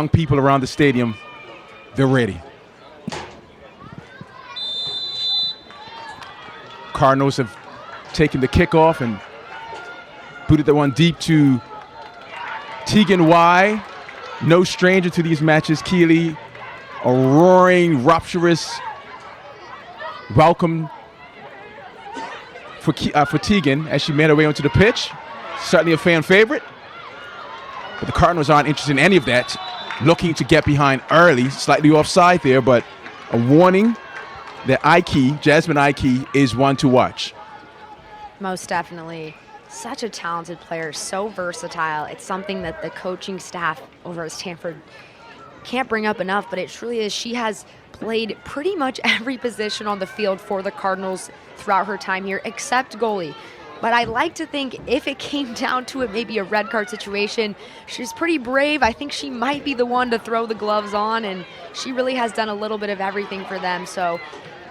People around the stadium, they're ready. Cardinals have taken the kickoff and booted the one deep to Tegan Y. No stranger to these matches. Keeley, a roaring, rapturous welcome for Tegan as she made her way onto the pitch. Certainly a fan favorite. But the Cardinals aren't interested in any of that. Looking to get behind early, slightly offside there, but a warning that Aikey, Jasmine Aikey, is one to watch. Most definitely. Such a talented player, so versatile. It's something that the coaching staff over at Stanford can't bring up enough, but it truly is. She has played pretty much every position on the field for the Cardinals throughout her time here, except goalie. But I like to think if it came down to it, maybe a red card situation, she's pretty brave. I think she might be the one to throw the gloves on, and she really has done a little bit of everything for them. So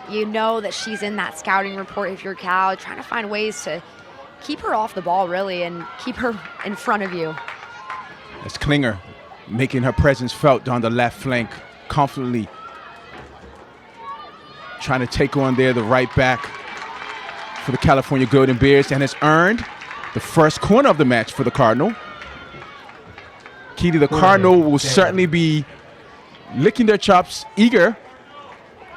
you know that she's in that scouting report if you're Cal, trying to find ways to keep her off the ball, really, and keep her in front of you. That's Klinger making her presence felt down the left flank, confidently trying to take on there the right back for the California Golden Bears, and has earned the first corner of the match for the Cardinal. Keely, the Cardinal will certainly be licking their chops, eager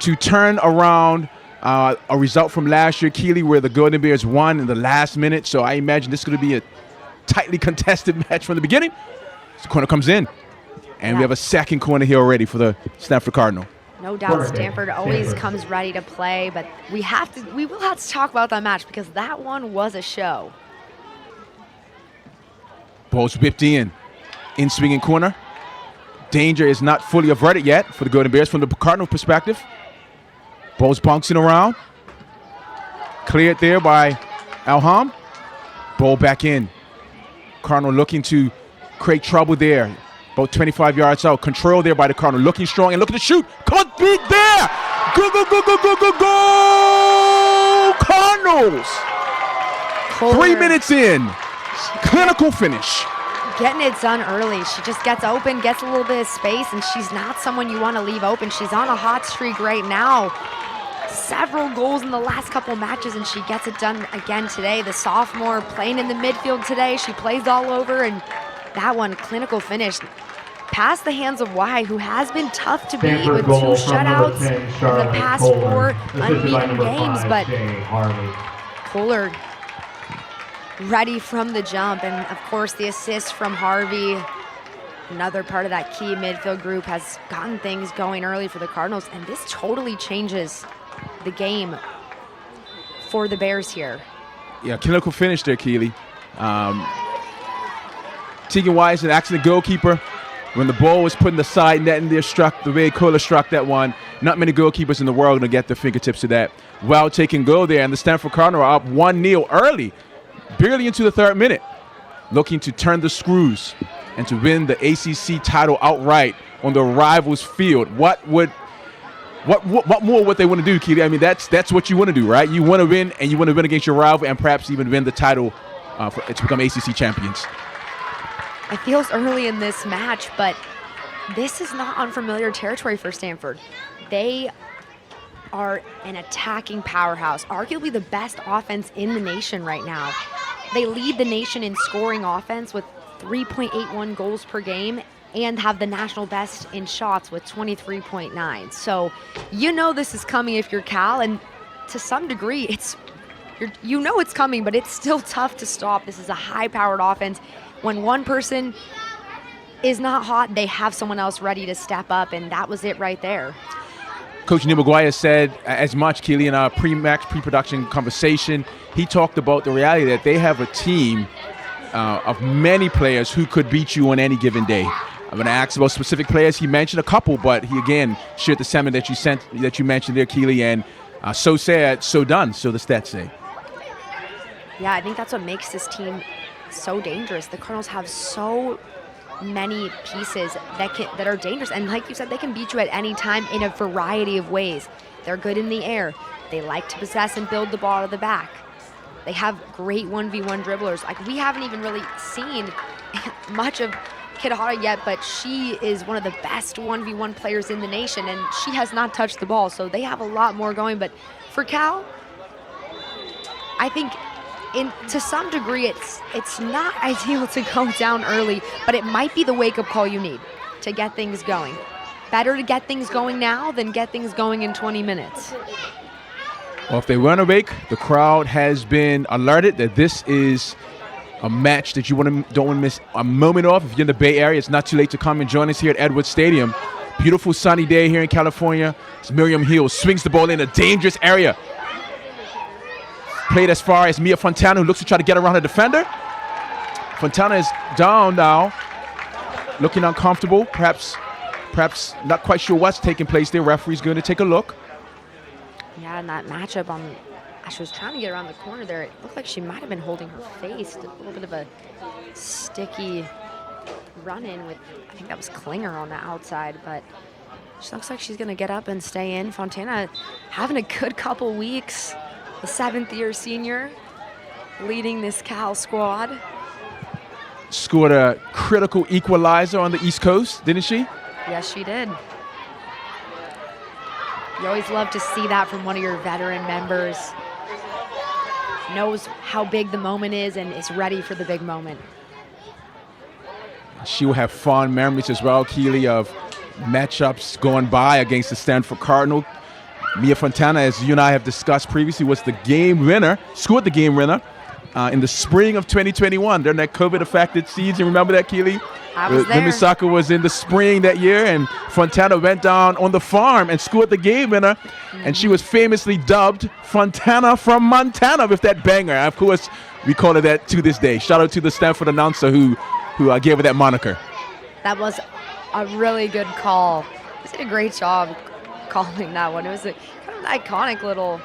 to turn around a result from last year, Keely, where the Golden Bears won in the last minute. So I imagine this is going to be a tightly contested match from the beginning. This corner comes in, and we have a second corner here already for the Stanford Cardinal. No doubt Stanford always comes ready to play, but we will have to talk about that match because that one was a show. Ball's whipped in swinging corner. Danger is not fully averted yet for the Golden Bears from the Cardinal perspective. Ball's bouncing around. Cleared there by Alham. Ball back in. Cardinal looking to create trouble there. About 25 yards out. Control there by the Cardinal. Looking strong and looking to shoot. Come on, big there! Go, go, go, go, go, go, go! Cardinals! 3 minutes in. Clinical finish. Getting it done early. She just gets open, gets a little bit of space, and she's not someone you want to leave open. She's on a hot streak right now. Several goals in the last couple matches, and she gets it done again today. The sophomore playing in the midfield today. She plays all over, and that one, clinical finish. Past the hands of Y, who has been tough to beat with 2 shutouts in the past 4 unbeaten games, but Kohler ready from the jump, and of course the assist from Harvey. Another part of that key midfield group has gotten things going early for the Cardinals, and this totally changes the game for the Bears here. Yeah, clinical finish there, Keely. Tegan Wise, an accident goalkeeper. When the ball was put in the side net and there struck, the way Kohler struck that one, not many goalkeepers in the world are going to get their fingertips to that. Well taken goal there, and the Stanford Cardinal are up 1-0 early, barely into the 3rd minute, looking to turn the screws and to win the ACC title outright on the rivals' field. What more would they want to do, Keely? I mean, that's what you want to do, right? You want to win, and you want to win against your rival and perhaps even win the title to become ACC champions. It feels early in this match, but this is not unfamiliar territory for Stanford. They are an attacking powerhouse, arguably the best offense in the nation right now. They lead the nation in scoring offense with 3.81 goals per game and have the national best in shots with 23.9. So you know this is coming if you're Cal, and to some degree it's coming, but it's still tough to stop. This is a high-powered offense. When one person is not hot, they have someone else ready to step up, and that was it right there. Coach Neil McGuire said as much, Keely, in our pre-production conversation. He talked about the reality that they have a team of many players who could beat you on any given day. I'm going to ask about specific players. He mentioned a couple, but he again shared the sentiment that you mentioned there, Keely, and so said, so done, so the stats say. Yeah, I think that's what makes this team so dangerous. The Cardinals have so many pieces that are dangerous, and like you said, they can beat you at any time in a variety of ways. They're good in the air. They like to possess and build the ball to the back. They have great 1v1 dribblers. Like, we haven't even really seen much of Kitahara yet, but she is one of the best 1v1 players in the nation, and she has not touched the ball, so they have a lot more going. But for Cal, I think to some degree it's not ideal to go down early, but it might be the wake-up call you need to get things going. Better to get things going now than get things going in 20 minutes. Well, if they run awake, the crowd has been alerted that this is a match that you don't want to miss a moment of. If you're in the Bay Area, it's not too late to come and join us here at Edwards Stadium. Beautiful sunny day here in California. It's Miriam Hill swings the ball in a dangerous area. Played as far as Mia Fontana, who looks to try to get around her defender. Fontana is down now, looking uncomfortable, perhaps not quite sure what's taking place there. Referee's going to take a look. Yeah, in that matchup, she was trying to get around the corner there. It looked like she might have been holding her face. A little bit of a sticky run-in with, I think that was Klinger on the outside, but she looks like she's going to get up and stay in. Fontana having a good couple weeks. The 7th-year senior leading this Cal squad. Scored a critical equalizer on the East Coast, didn't she? Yes, she did. You always love to see that from one of your veteran members. Knows how big the moment is and is ready for the big moment. She will have fond memories as well, Keely, of matchups going by against the Stanford Cardinal. Mia Fontana, as you and I have discussed previously, was the game winner, scored the game winner in the spring of 2021 during that COVID-affected season. Remember that, Keely? I was there. Women's soccer was in the spring that year, and Fontana went down on the farm and scored the game winner. And she was famously dubbed Fontana from Montana with that banger. Of course, we call her that to this day. Shout out to the Stanford announcer who gave her that moniker. That was a really good call. She did a great job calling that one. It was a kind of iconic little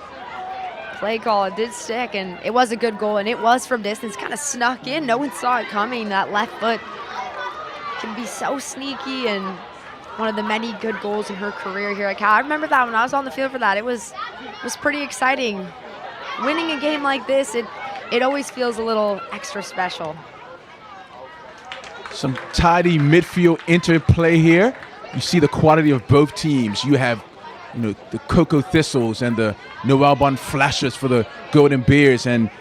play call. It did stick, and it was a good goal, and it was from distance. Kind of snuck in. No one saw it coming. That left foot can be so sneaky, and one of the many good goals in her career here at Cal. I remember that when I was on the field for that. It was pretty exciting. Winning a game like this, it always feels a little extra special. Some tidy midfield interplay here. You see the quality of both teams. You have, the Cocoa Thistles and the Noel Bon Flashers for the Golden Bears, and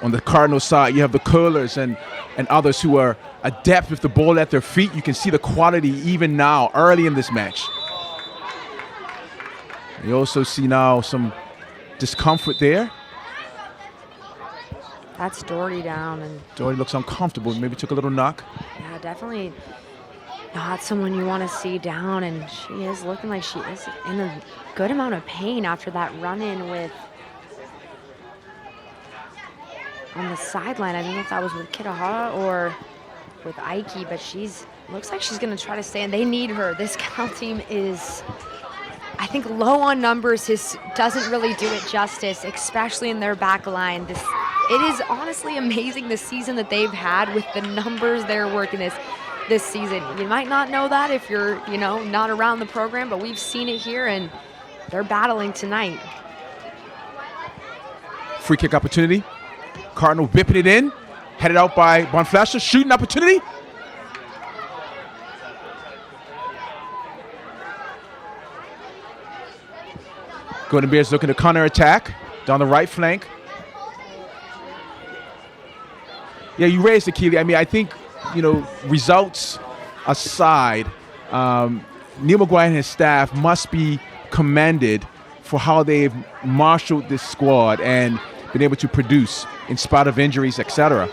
on the Cardinal side, you have the Curlers and others who are adept with the ball at their feet. You can see the quality even now, early in this match. You also see now some discomfort there. That's Doherty down. And Doherty looks uncomfortable. Maybe took a little knock. Yeah, definitely not someone you want to see down, and she is looking like she is in a good amount of pain after that run-in with on the sideline. I don't know if that was with Kitahara or with Aikey, but looks like she's going to try to stay, and they need her. This Cal team is, I think, low on numbers. Doesn't really do it justice, especially in their back line. It is honestly amazing the season that they've had with the numbers they're working this season. You might not know that if you're, not around the program, but we've seen it here, and they're battling tonight. Free kick opportunity. Cardinal whipping it in. Headed out by Bonflasher. Shooting opportunity. Golden Bears looking to counter attack down the right flank. Yeah, you raised it, Keely. I mean, I think, results aside, Neil McGuire and his staff must be commended for how they've marshaled this squad and been able to produce in spite of injuries, etc.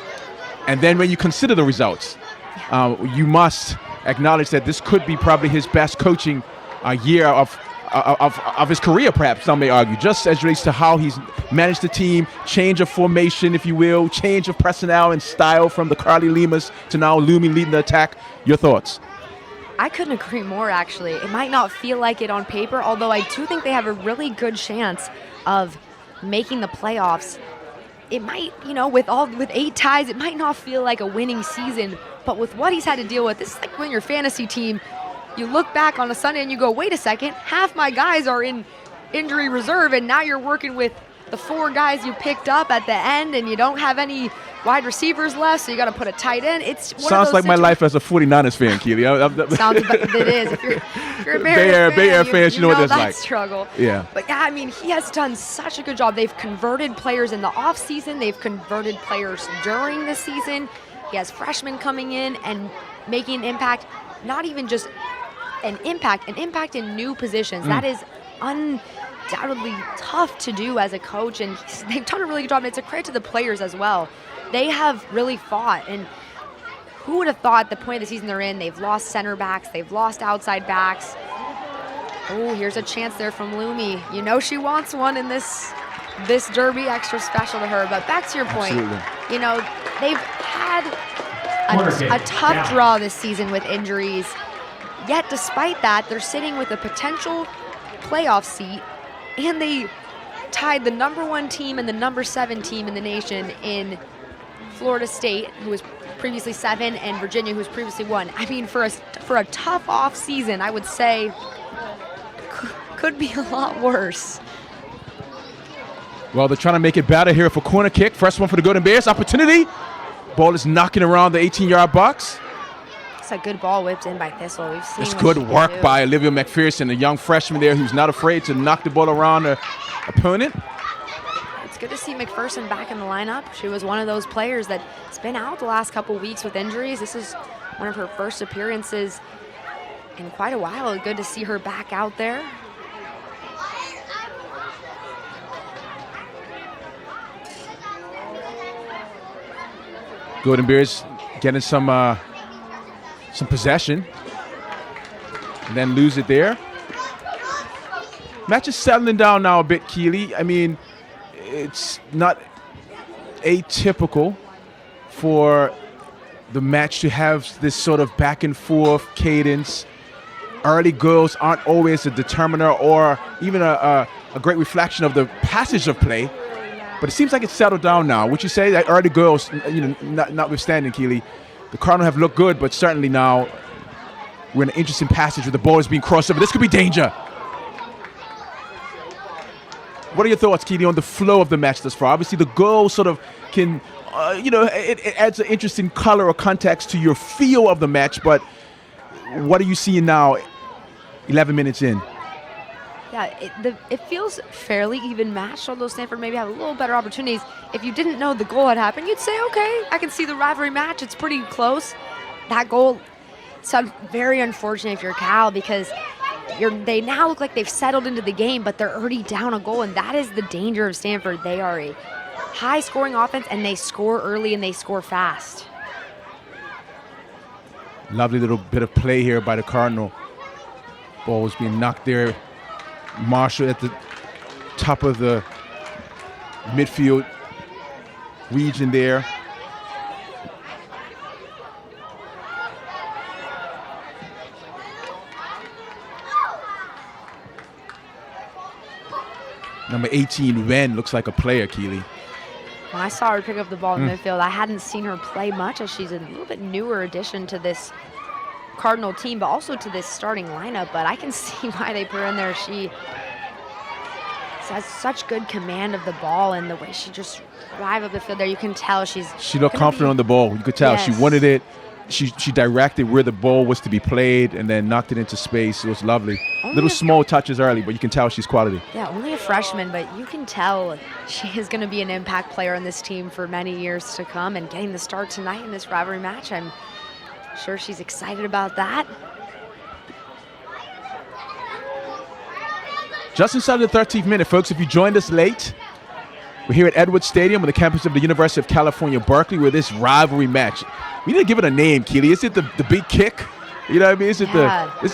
And then when you consider the results, you must acknowledge that this could be probably his best coaching year of his career, perhaps some may argue, just as relates to how he's managed the team, change of formation, if you will, change of personnel and style from the Carly Limas to now Lumi leading the attack. Your thoughts? I couldn't agree more, actually. It might not feel like it on paper, although I do think they have a really good chance of making the playoffs. It might, with 8 ties, it might not feel like a winning season, but with what he's had to deal with, this is like when your fantasy team, you look back on a Sunday and you go, wait a second, half my guys are in injury reserve, and now you're working with the 4 guys you picked up at the end, and you don't have any wide receivers left, so you got to put a tight end. It's one Sounds of those like my life as a 49ers fan, Keely. Sounds it is. If you're a Bay Area fans, you know what that's that like. struggle. Yeah. But yeah, I mean, he has done such a good job. They've converted players in the offseason. They've converted players during the season. He has freshmen coming in and making an impact, not even just an impact in new positions. That is undoubtedly tough to do as a coach, and they've done a really good job, and it's a credit to the players as well. They have really fought, and who would have thought at the point of the season they're in, they've lost center backs, they've lost outside backs. Oh, here's a chance there from Lumi. You know she wants one in this derby, extra special to her. But back to your point, you know, they've had a tough draw this season with injuries. Yet despite that, they're sitting with a potential playoff seat, and they tied the #1 team and the #7 team in the nation in Florida State, who was previously 7, and Virginia, who was previously 1. I mean, for a tough off season, I would say could be a lot worse. Well, they're trying to make it better here for corner kick. First one for the Golden Bears. Opportunity. Ball is knocking around the 18-yard box. It's a good ball whipped in by Thistle. We've seen it's good work do. by Olivia McPherson, a young freshman there who's not afraid to knock the ball around her opponent. It's good to see McPherson back in the lineup. She was one of those players that's been out the last couple weeks with injuries. This is one of her first appearances in quite a while. Good to see her back out there. Golden Bears getting some possession, and then lose it there. Match is settling down now a bit, Keely. I mean, it's not atypical for the match to have this sort of back and forth cadence. Early goals aren't always a determiner or even a great reflection of the passage of play. But it seems like it's settled down now. Would you say that early goals, notwithstanding, Keely, the Cardinal have looked good, but certainly now we're in an interesting passage where the ball is being crossed over. This could be danger. What are your thoughts, Keely, on the flow of the match thus far? Obviously, the goal sort of can, it adds an interesting color or context to your feel of the match, but what are you seeing now, 11 minutes in? Yeah, it feels fairly even matched, although Stanford maybe have a little better opportunities. If you didn't know the goal had happened, you'd say, okay, I can see the rivalry match. It's pretty close. That goal, it's very unfortunate if you're Cal, because they now look like they've settled into the game, but they're already down a goal, and that is the danger of Stanford. They are a high-scoring offense, and they score early and they score fast. Lovely little bit of play here by the Cardinal. Ball was being knocked there. Marshall at the top of the midfield region there. Number 18, Wen, looks like a player, Keely. When I saw her pick up the ball in midfield, I hadn't seen her play much, as she's a little bit newer addition to this Cardinal team, but also to this starting lineup. But I can see why they put her in there. She has such good command of the ball, and the way she just drive up the field there, you can tell she looked confident on the ball. You could tell she wanted it. She directed where the ball was to be played and then knocked it into space. It was lovely. Little small touches early, but you can tell she's quality. Yeah, only a freshman, but you can tell she is going to be an impact player on this team for many years to come, and getting the start tonight in this rivalry match, I'm sure she's excited about that. Just inside the 13th minute, folks, if you joined us late, we're here at Edwards Stadium on the campus of the University of California, Berkeley, with this rivalry match. We need to give it a name, Keely. Is it the big kick? You know what I mean?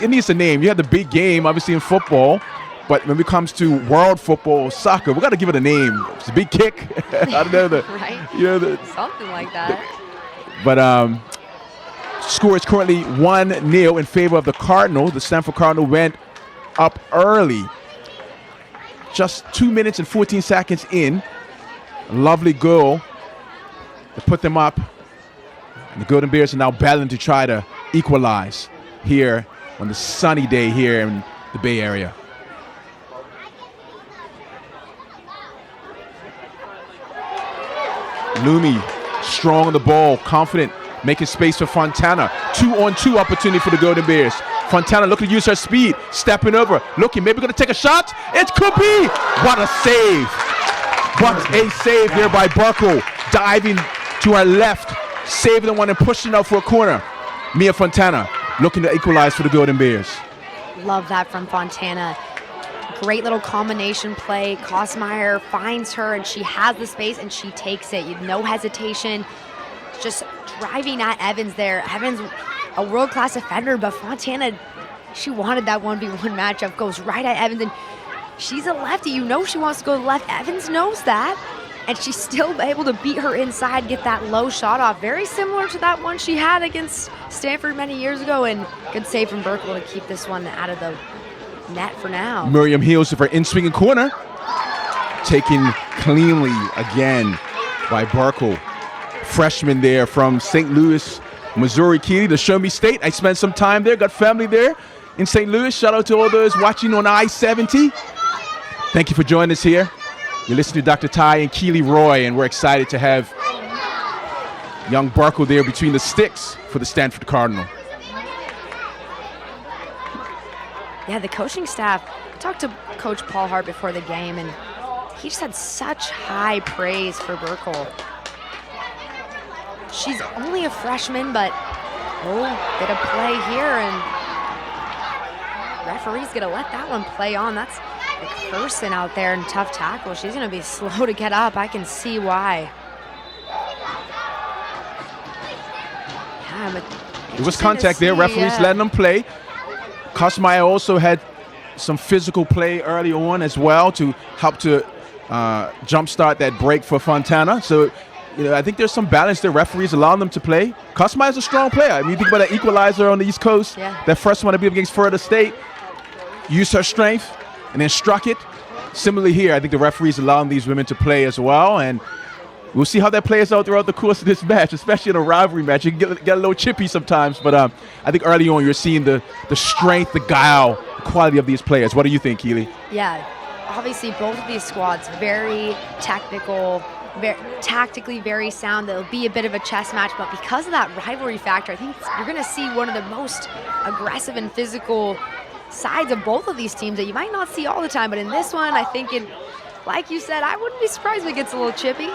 It needs a name. You have the big game, obviously, in football. But when it comes to world football, soccer, we got to give it a name. It's a big kick. I don't know. Right? Something like that. But score is currently 1-0 in favor of the Cardinal. The Stanford Cardinal went up early. Just 2 minutes and 14 seconds in. A lovely goal to put them up. And the Golden Bears are now battling to try to equalize here on the sunny day here in the Bay Area. Lumi Strong on the ball, confident, making space for Fontana. 2-on-2 opportunity for the Golden Bears. Fontana looking to use her speed, stepping over, looking, maybe going to take a shot. It could be. What a save. What a save there by Barkle. Diving to her left, saving the one and pushing out for a corner. Mia Fontana looking to equalize for the Golden Bears. Love that from Fontana. Great little combination play. Kosmeyer finds her, and she has the space, and she takes it. No hesitation. Just driving at Evans there. Evans, a world-class defender, but Fontana, she wanted that 1v1 matchup. Goes right at Evans, and she's a lefty. You know she wants to go left. Evans knows that, and she's still able to beat her inside, get that low shot off. Very similar to that one she had against Stanford many years ago, and good save from Burkle to keep this one out of the net for now. Miriam Heels with her in-swinging corner. Taken cleanly again by Barkle. Freshman there from St. Louis, Missouri. Keely, the Show Me State. I spent some time there, got family there in St. Louis. Shout out to all those watching on I-70. Thank you for joining us here. You're listening to Dr. Ty and Keely Roy, and we're excited to have young Barkle there between the sticks for the Stanford Cardinal. Yeah, the coaching staff, I talked to Coach Paul Hart before the game, and he just had such high praise for Burkle. She's only a freshman, but bit of play here, and referee's gonna let that one play on. That's McPherson out there in tough tackle. She's gonna be slow to get up. I can see why. Yeah, but it was contact there. Referees letting them play. Kosmeyer also had some physical play early on as well to help to jumpstart that break for Fontana. So, I think there's some balance there. Referees allowing them to play. Kosmeyer's a strong player. I mean, you think about that equalizer on the East Coast, that first one to be up against Florida State, used her strength and then struck it. Similarly here, I think the referees allowing these women to play as well, and we'll see how that plays out throughout the course of this match, especially in a rivalry match. You can get a little chippy sometimes, but I think early on you're seeing the strength, the guile, the quality of these players. What do you think, Keely? Yeah, obviously both of these squads very technical, tactically very sound. There'll be a bit of a chess match, but because of that rivalry factor, I think you're going to see one of the most aggressive and physical sides of both of these teams that you might not see all the time. But in this one, I think, like you said, I wouldn't be surprised if it gets a little chippy.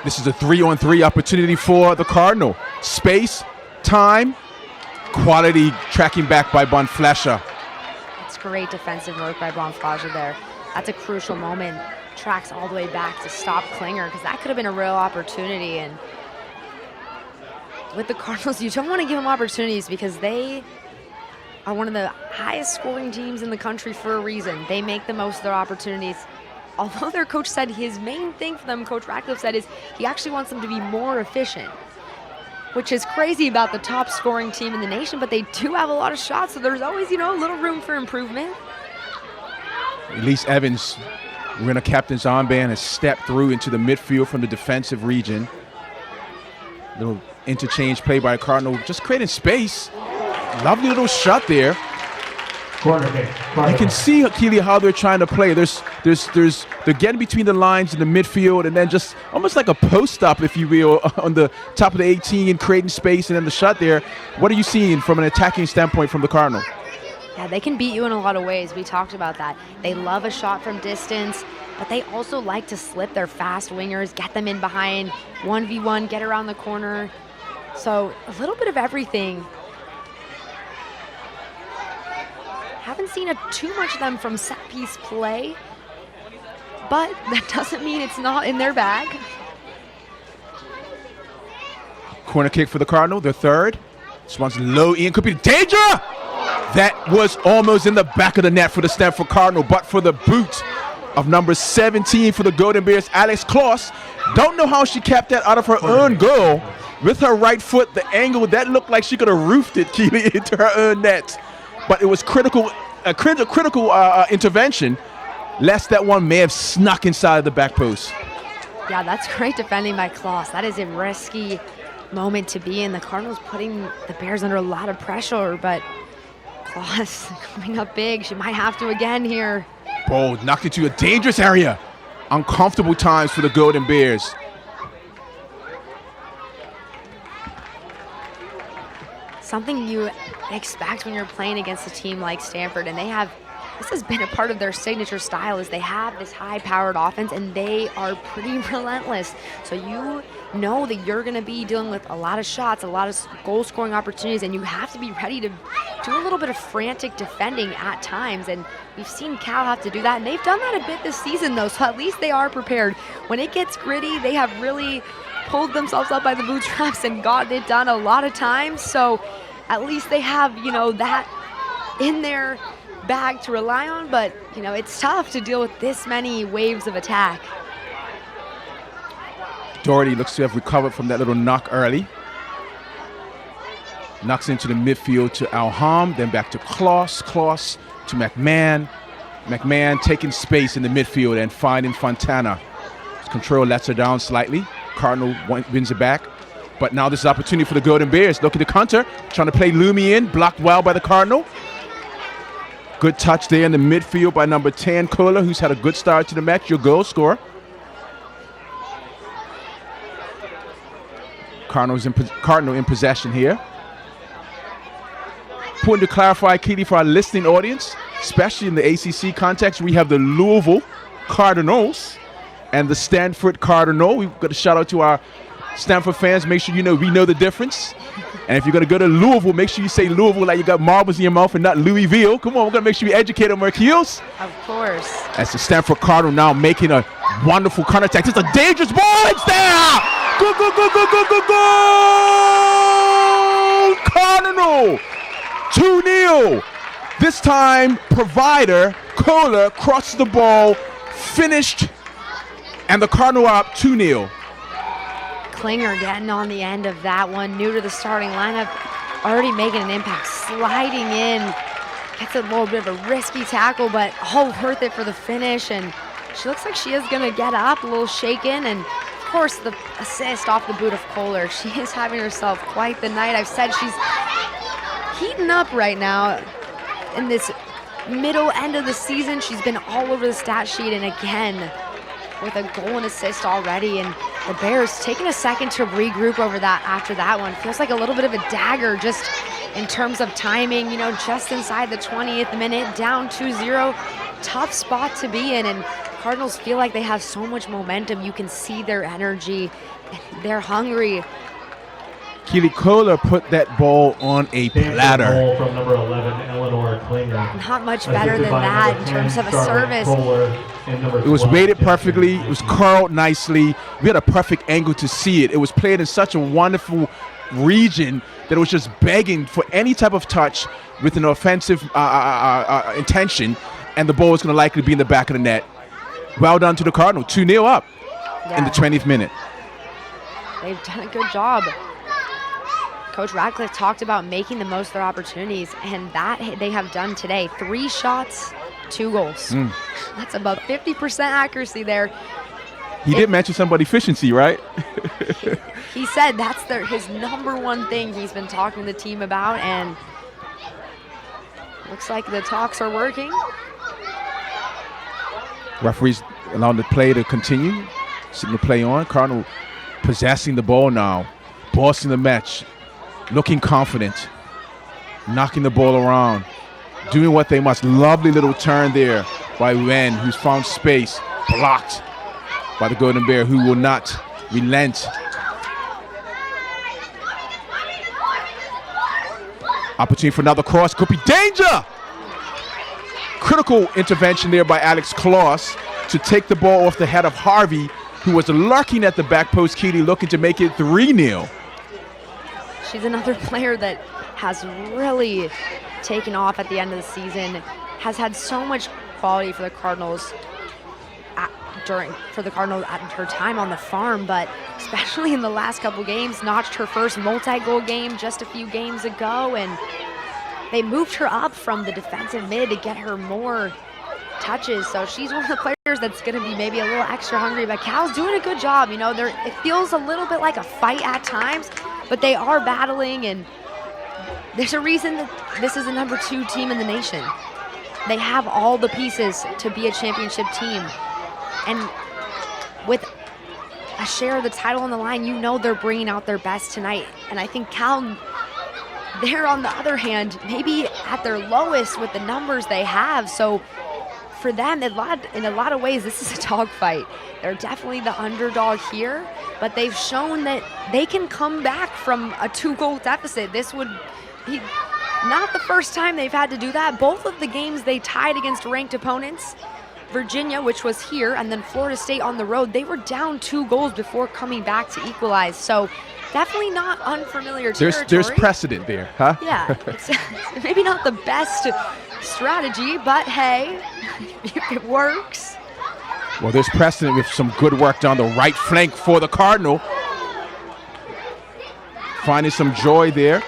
This is a 3-on-3 opportunity for the Cardinal. Space, time, quality tracking back by Bonflasha. It's great defensive work by Bonflasha there. That's a crucial moment. Tracks all the way back to stop Klinger, because that could have been a real opportunity. And with the Cardinals, you don't want to give them opportunities because they are one of the highest scoring teams in the country for a reason. They make the most of their opportunities. Although their coach said his main thing for them, Coach Ratcliffe said, is he actually wants them to be more efficient, which is crazy about the top scoring team in the nation, but they do have a lot of shots, so there's always, a little room for improvement. Elise Evans, wearing a captain's armband, has stepped through into the midfield from the defensive region. Little interchange play by Cardinal, just creating space. Lovely little shot there. You can see, Keely, how they're trying to play. They're getting between the lines in the midfield, and then just almost like a post up, if you will, on the top of the 18, creating space, and then the shot there. What are you seeing from an attacking standpoint from the Cardinal? Yeah, they can beat you in a lot of ways. We talked about that. They love a shot from distance, but they also like to slip their fast wingers, get them in behind, 1v1, get around the corner. So a little bit of everything. Haven't seen too much of them from set piece play, but that doesn't mean it's not in their bag. Corner kick for the Cardinal, their third. This one's low in, could be danger! That was almost in the back of the net for the Stanford Cardinal, but for the boot of number 17 for the Golden Bears, Alex Kloss. Don't know how she kept that out of her own goal. With her right foot, the angle, that looked like she could have roofed it, Keely, into her own net. But it was a critical intervention, lest that one may have snuck inside of the back post. Yeah, that's great defending by Kloss. That is a risky moment to be in. The Cardinals putting the Bears under a lot of pressure, but Kloss coming up big. She might have to again here. Ball knocked into a dangerous area. Uncomfortable times for the Golden Bears. something you expect when you're playing against a team like Stanford, and this has been a part of their signature style, is they have this high-powered offense, and they are pretty relentless. So you know that you're going to be dealing with a lot of shots, a lot of goal-scoring opportunities, and you have to be ready to do a little bit of frantic defending at times. And we've seen Cal have to do that, and they've done that a bit this season, though, so at least they are prepared. When it gets gritty, they have really pulled themselves up by the bootstraps and gotten it done a lot of times. So at least they have, that in their bag to rely on, but it's tough to deal with this many waves of attack. Doherty looks to have recovered from that little knock early. Knocks into the midfield to Alham, then back to Kloss to McMahon. McMahon taking space in the midfield and finding Fontana. His control lets her down slightly. Cardinal wins it back. But now this is opportunity for the Golden Bears. Looking to counter, trying to play Lumi in, blocked well by the Cardinal. Good touch there in the midfield by number 10, Kohler, who's had a good start to the match, your goal scorer. Cardinal in possession here. Important to clarify, Keely, for our listening audience, especially in the ACC context, we have the Louisville Cardinals and the Stanford Cardinal. We've got a shout out to our Stanford fans. Make sure we know the difference. And if you're going to go to Louisville, make sure you say Louisville like you got marbles in your mouth and not Louisville. Come on, we're going to make sure we educate them, Marquillos. Of course. That's the Stanford Cardinal now making a wonderful counter attack. It's a dangerous ball. It's there. Go, go, go, go, go, go, go. Cardinal. 2-0. This time, provider, Kohler, crosses the ball, finished, and the Cardinal are up 2-0. Klinger getting on the end of that one, new to the starting lineup, already making an impact, sliding in, gets a little bit of a risky tackle, but all worth it for the finish, and she looks like she is going to get up, a little shaken, and of course the assist off the boot of Kohler. She is having herself quite the night. I've said she's heating up right now in this middle end of the season. She's been all over the stat sheet, and again, with a goal and assist already, and the Bears taking a second to regroup over that after that one. Feels like a little bit of a dagger just in terms of timing, just inside the 20th minute, down 2-0. Tough spot to be in, and Cardinals feel like they have so much momentum. You can see their energy. They're hungry. Keely Kohler put that ball on a platter. Ball from number 11, Eleanor Klinger. Not much better than that in terms of a service. It was weighted perfectly. It was curled nicely. We had a perfect angle to see it. It was played in such a wonderful region that it was just begging for any type of touch with an offensive intention, and the ball was going to likely be in the back of the net. Well done to the Cardinal. 2-0 up in the 20th minute. They've done a good job. Coach Radcliffe talked about making the most of their opportunities, and that they have done today. 3 shots, 2 goals. That's about 50% accuracy there. He did mention some about efficiency, right? He said that's his number one thing he's been talking to the team about, and looks like the talks are working. Referees allowing the play to continue. Sitting the play on. Cardinal possessing the ball now. Bossing the match. Looking confident. Knocking the ball around. Doing what they must. Lovely little turn there by Wen, who's found space. Blocked by the Golden Bear, who will not relent. Opportunity for another cross. Could be danger! Critical intervention there by Alex Kloss to take the ball off the head of Harvey, who was lurking at the back post. Keely looking to make it 3-0. She's another player that has really taken off at the end of the season, has had so much quality for the Cardinals at her time on the farm, but especially in the last couple games, notched her first multi-goal game just a few games ago, and they moved her up from the defensive mid to get her more touches. So she's one of the players that's going to be maybe a little extra hungry, but Cal's doing a good job. It feels a little bit like a fight at times, but they are battling, and there's a reason that this is the number 2 team in the nation. They have all the pieces to be a championship team. And with a share of the title on the line, they're bringing out their best tonight. And I think Cal they're, on the other hand, maybe at their lowest with the numbers they have. So for them, in a lot of ways, this is a dogfight. They're definitely the underdog here, but they've shown that they can come back from a 2-goal deficit. This would be not the first time they've had to do that. Both of the games they tied against ranked opponents, Virginia, which was here, and then Florida State on the road, they were down 2 goals before coming back to equalize. So definitely not unfamiliar territory. There's precedent there, huh? Yeah, it's maybe not the best strategy, but hey, it works. Well, there's precedent with some good work down the right flank for the Cardinal. Finding some joy there.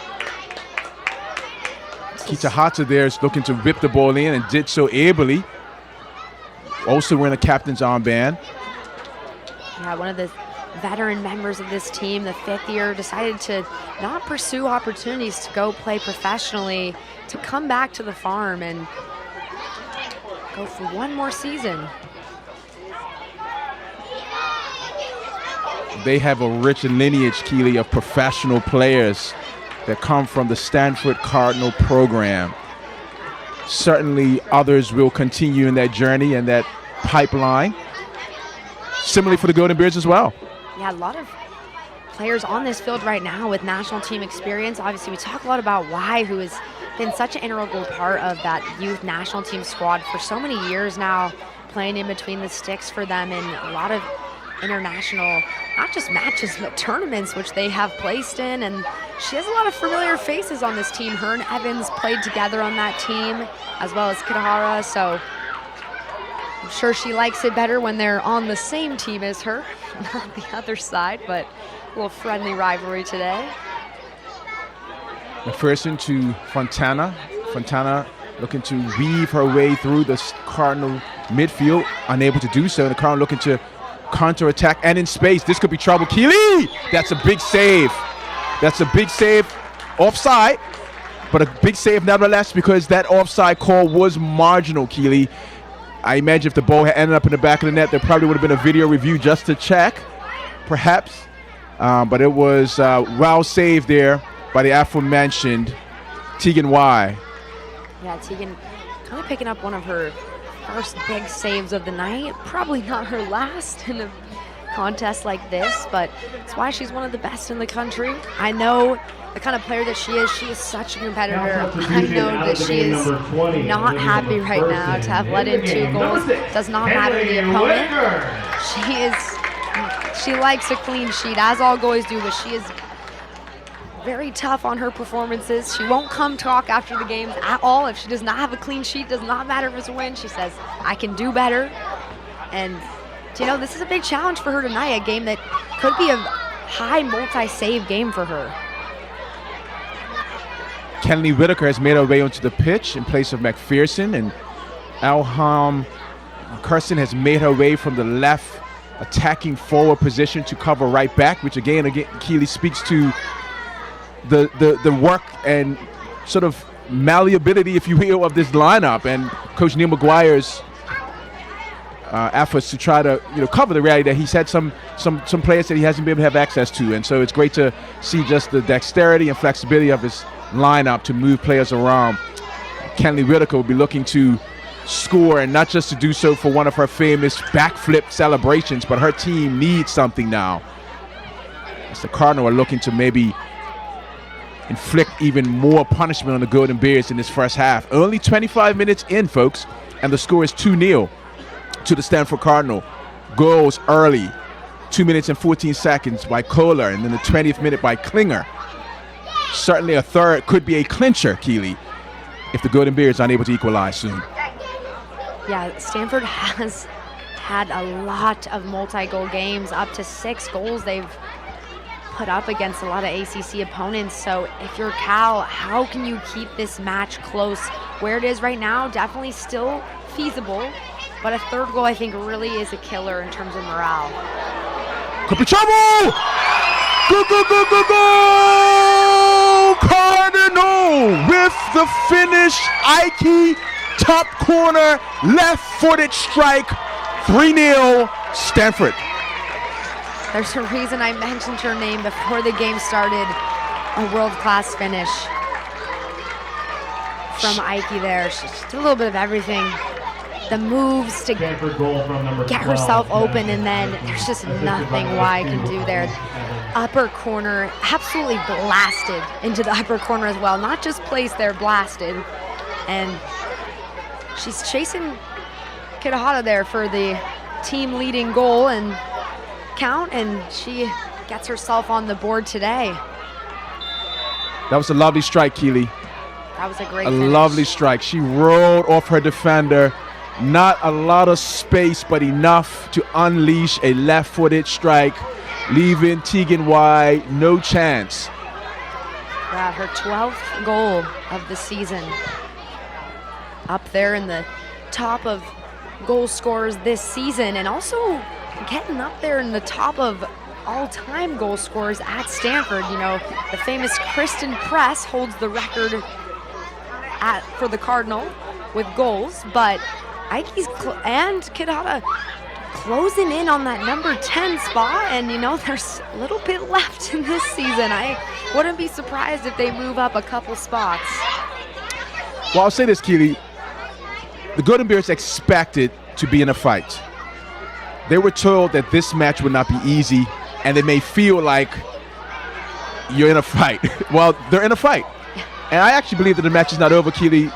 Kitahata there is looking to whip the ball in and did so ably. Also wearing a captain's armband. Yeah, one of the veteran members of this team, the 5th year, decided to not pursue opportunities to go play professionally, to come back to the farm and go for one more season. They have a rich lineage, Keely, of professional players that come from the Stanford Cardinal program. Certainly others will continue in that journey and that pipeline. Similarly for the Golden Bears as well. Yeah, a lot of players on this field right now with national team experience. Obviously, we talk a lot about who has been such an integral part of that youth national team squad for so many years now, playing in between the sticks for them in a lot of international, not just matches, but tournaments, which they have placed in. And she has a lot of familiar faces on this team. Her and Evans played together on that team, as well as Kitahara. So I'm sure she likes it better when they're on the same team as her, not the other side, but a little friendly rivalry today. McPherson to Fontana. Fontana looking to weave her way through the Cardinal midfield, unable to do so. And the Cardinal looking to counter-attack and in space. This could be trouble. Keely! That's a big save. That's a big save. Offside, but a big save nevertheless, because that offside call was marginal, Keely. I imagine if the ball had ended up in the back of the net, there probably would have been a video review just to check, perhaps. But it was well saved there by the aforementioned Tegan Y. Yeah, Tegan kind of picking up one of her first big saves of the night. Probably not her last in a contest like this, but it's why she's one of the best in the country. I know the kind of player that she is such a competitor. I know that she is not happy right now to have let in 2 goals. Does not matter the opponent. She likes a clean sheet, as all goalies do, but she is very tough on her performances. She won't come talk after the games at all. If she does not have a clean sheet, does not matter if it's a win. She says, I can do better. And, this is a big challenge for her tonight, a game that could be a high multi-save game for her. Kennedy Whitaker has made her way onto the pitch in place of McPherson, and Alham Carson has made her way from the left attacking forward position to cover right back, which again Keely speaks to the work and sort of malleability, if you will, of this lineup, and Coach Neil McGuire's efforts to try to cover the reality that he's had some players that he hasn't been able to have access to, and so it's great to see just the dexterity and flexibility of his lineup to move players around. Kenley Whitaker will be looking to score, and not just to do so for one of her famous backflip celebrations, but her team needs something now, as the Cardinal are looking to maybe inflict even more punishment on the Golden Bears in this first half. Only 25 minutes in, folks, and the score is 2-0 to the Stanford Cardinal. Goals early, 2 minutes and 14 seconds by Kohler, and then the 20th minute by Klinger. Certainly a third could be a clincher, Keely, if the Golden Bears are unable to equalize soon. Yeah, Stanford has had a lot of multi-goal games, up to 6 goals they've put up against a lot of ACC opponents. So if you're Cal, how can you keep this match close? Where it is right now, definitely still feasible, but a 3rd goal I think really is a killer in terms of morale. Could be trouble! Go! Cardinal with the finish. Aikey, top corner, left-footed strike. 3-0 Stanford. There's a reason I mentioned her name before the game started. A world-class finish. from Aikey there. She just did a little bit of everything. The moves to Stanford goal from number get 12, herself open, Jasmine and then Aikey. there's just Assisted nothing by Y number can do there. 2, Upper corner, absolutely blasted into the upper corner as well. Not just placed there, blasted. And she's chasing Kitahara there for the team leading goal and count, and she gets herself on the board today. That was a lovely strike, Keely. That was a great A finish. lovely strike. She rolled off her defender. Not a lot of space, but enough to unleash a left-footed strike, leaving Tegan Y no chance. Yeah, her 12th goal of the season. Up there in the top of goal scorers this season, and also getting up there in the top of all-time goal scorers at Stanford. You know, the famous Kristen Press holds the record for the Cardinal with goals, but Aikey's and Kitahara closing in on that number 10 spot, and you know, there's a little bit left in this season. I wouldn't be surprised if they move up a couple spots. Well, I'll say this, Keely. The Golden Bears expected to be in a fight. They were told that this match would not be easy, and they may feel like you're in a fight. Well, they're in a fight. And I actually believe that the match is not over, Keely.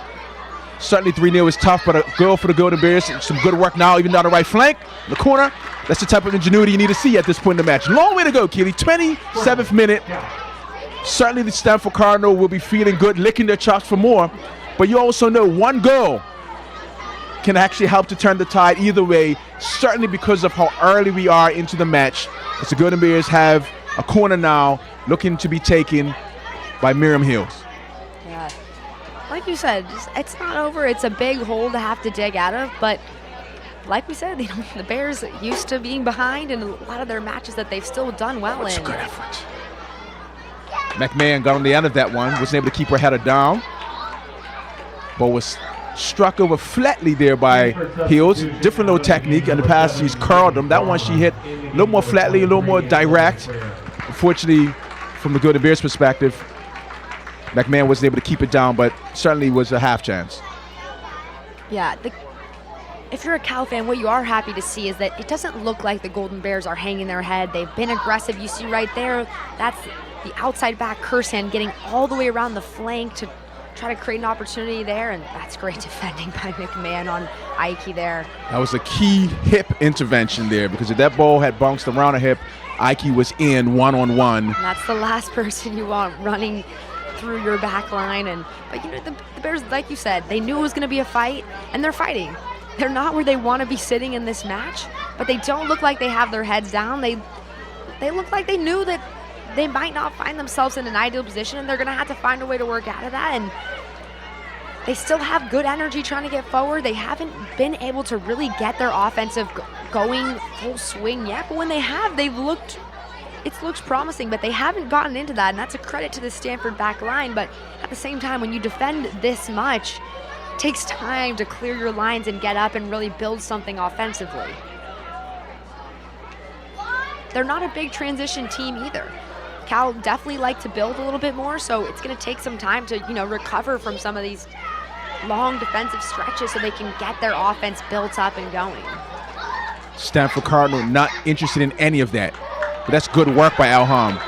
Certainly 3-0 is tough, but a goal for the Golden Bears. Some good work now, even down the right flank, in the corner. That's the type of ingenuity you need to see at this point in the match. Long way to go, Keely. 27th minute. Certainly the Stanford Cardinal will be feeling good, licking their chops for more. But you also know one goal can actually help to turn the tide either way, certainly because of how early we are into the match. As the Golden Bears have a corner now looking to be taken by Miriam Hills. Yeah, like you said, it's not over. It's a big hole to have to dig out of, but like we said, you know, the Bears used to being behind in a lot of their matches that they've still done well It's in. a good effort. McMahon got on the end of that one, wasn't able to keep her header down. Ball was struck over flatly there by Hills. Different little technique. In the past, she's curled them. That one she hit a little more flatly, a little more direct. Unfortunately, from the Golden Bears perspective, McMahon wasn't able to keep it down, but certainly was a half chance. Yeah, if you're a Cal fan, what you are happy to see is that it doesn't look like the Golden Bears are hanging their head. They've been aggressive. You see right there, that's the outside back Kursan getting all the way around the flank to try to create an opportunity there, and that's great defending by McMahon on Aikey there. That was a key hip intervention there, because if that ball had bounced around a hip, Aikey was in one-on-one. And that's the last person you want running through your back line. But you know, the Bears, like you said, they knew it was going to be a fight, and they're fighting. They're not where they want to be sitting in this match, but they don't look like they have their heads down. They look like they knew that they might not find themselves in an ideal position, and they're going to have to find a way to work out of that. And they still have good energy trying to get forward. They haven't been able to really get their offensive going full swing yet, but when they have, it looks promising, but they haven't gotten into that, and that's a credit to the Stanford back line. But at the same time, when you defend this much, it takes time to clear your lines and get up and really build something offensively. They're not a big transition team either. Cal definitely like to build a little bit more, so it's going to take some time to, you know, recover from some of these long defensive stretches so they can get their offense built up and going. Stanford Cardinal not interested in any of that. But that's good work by Alham.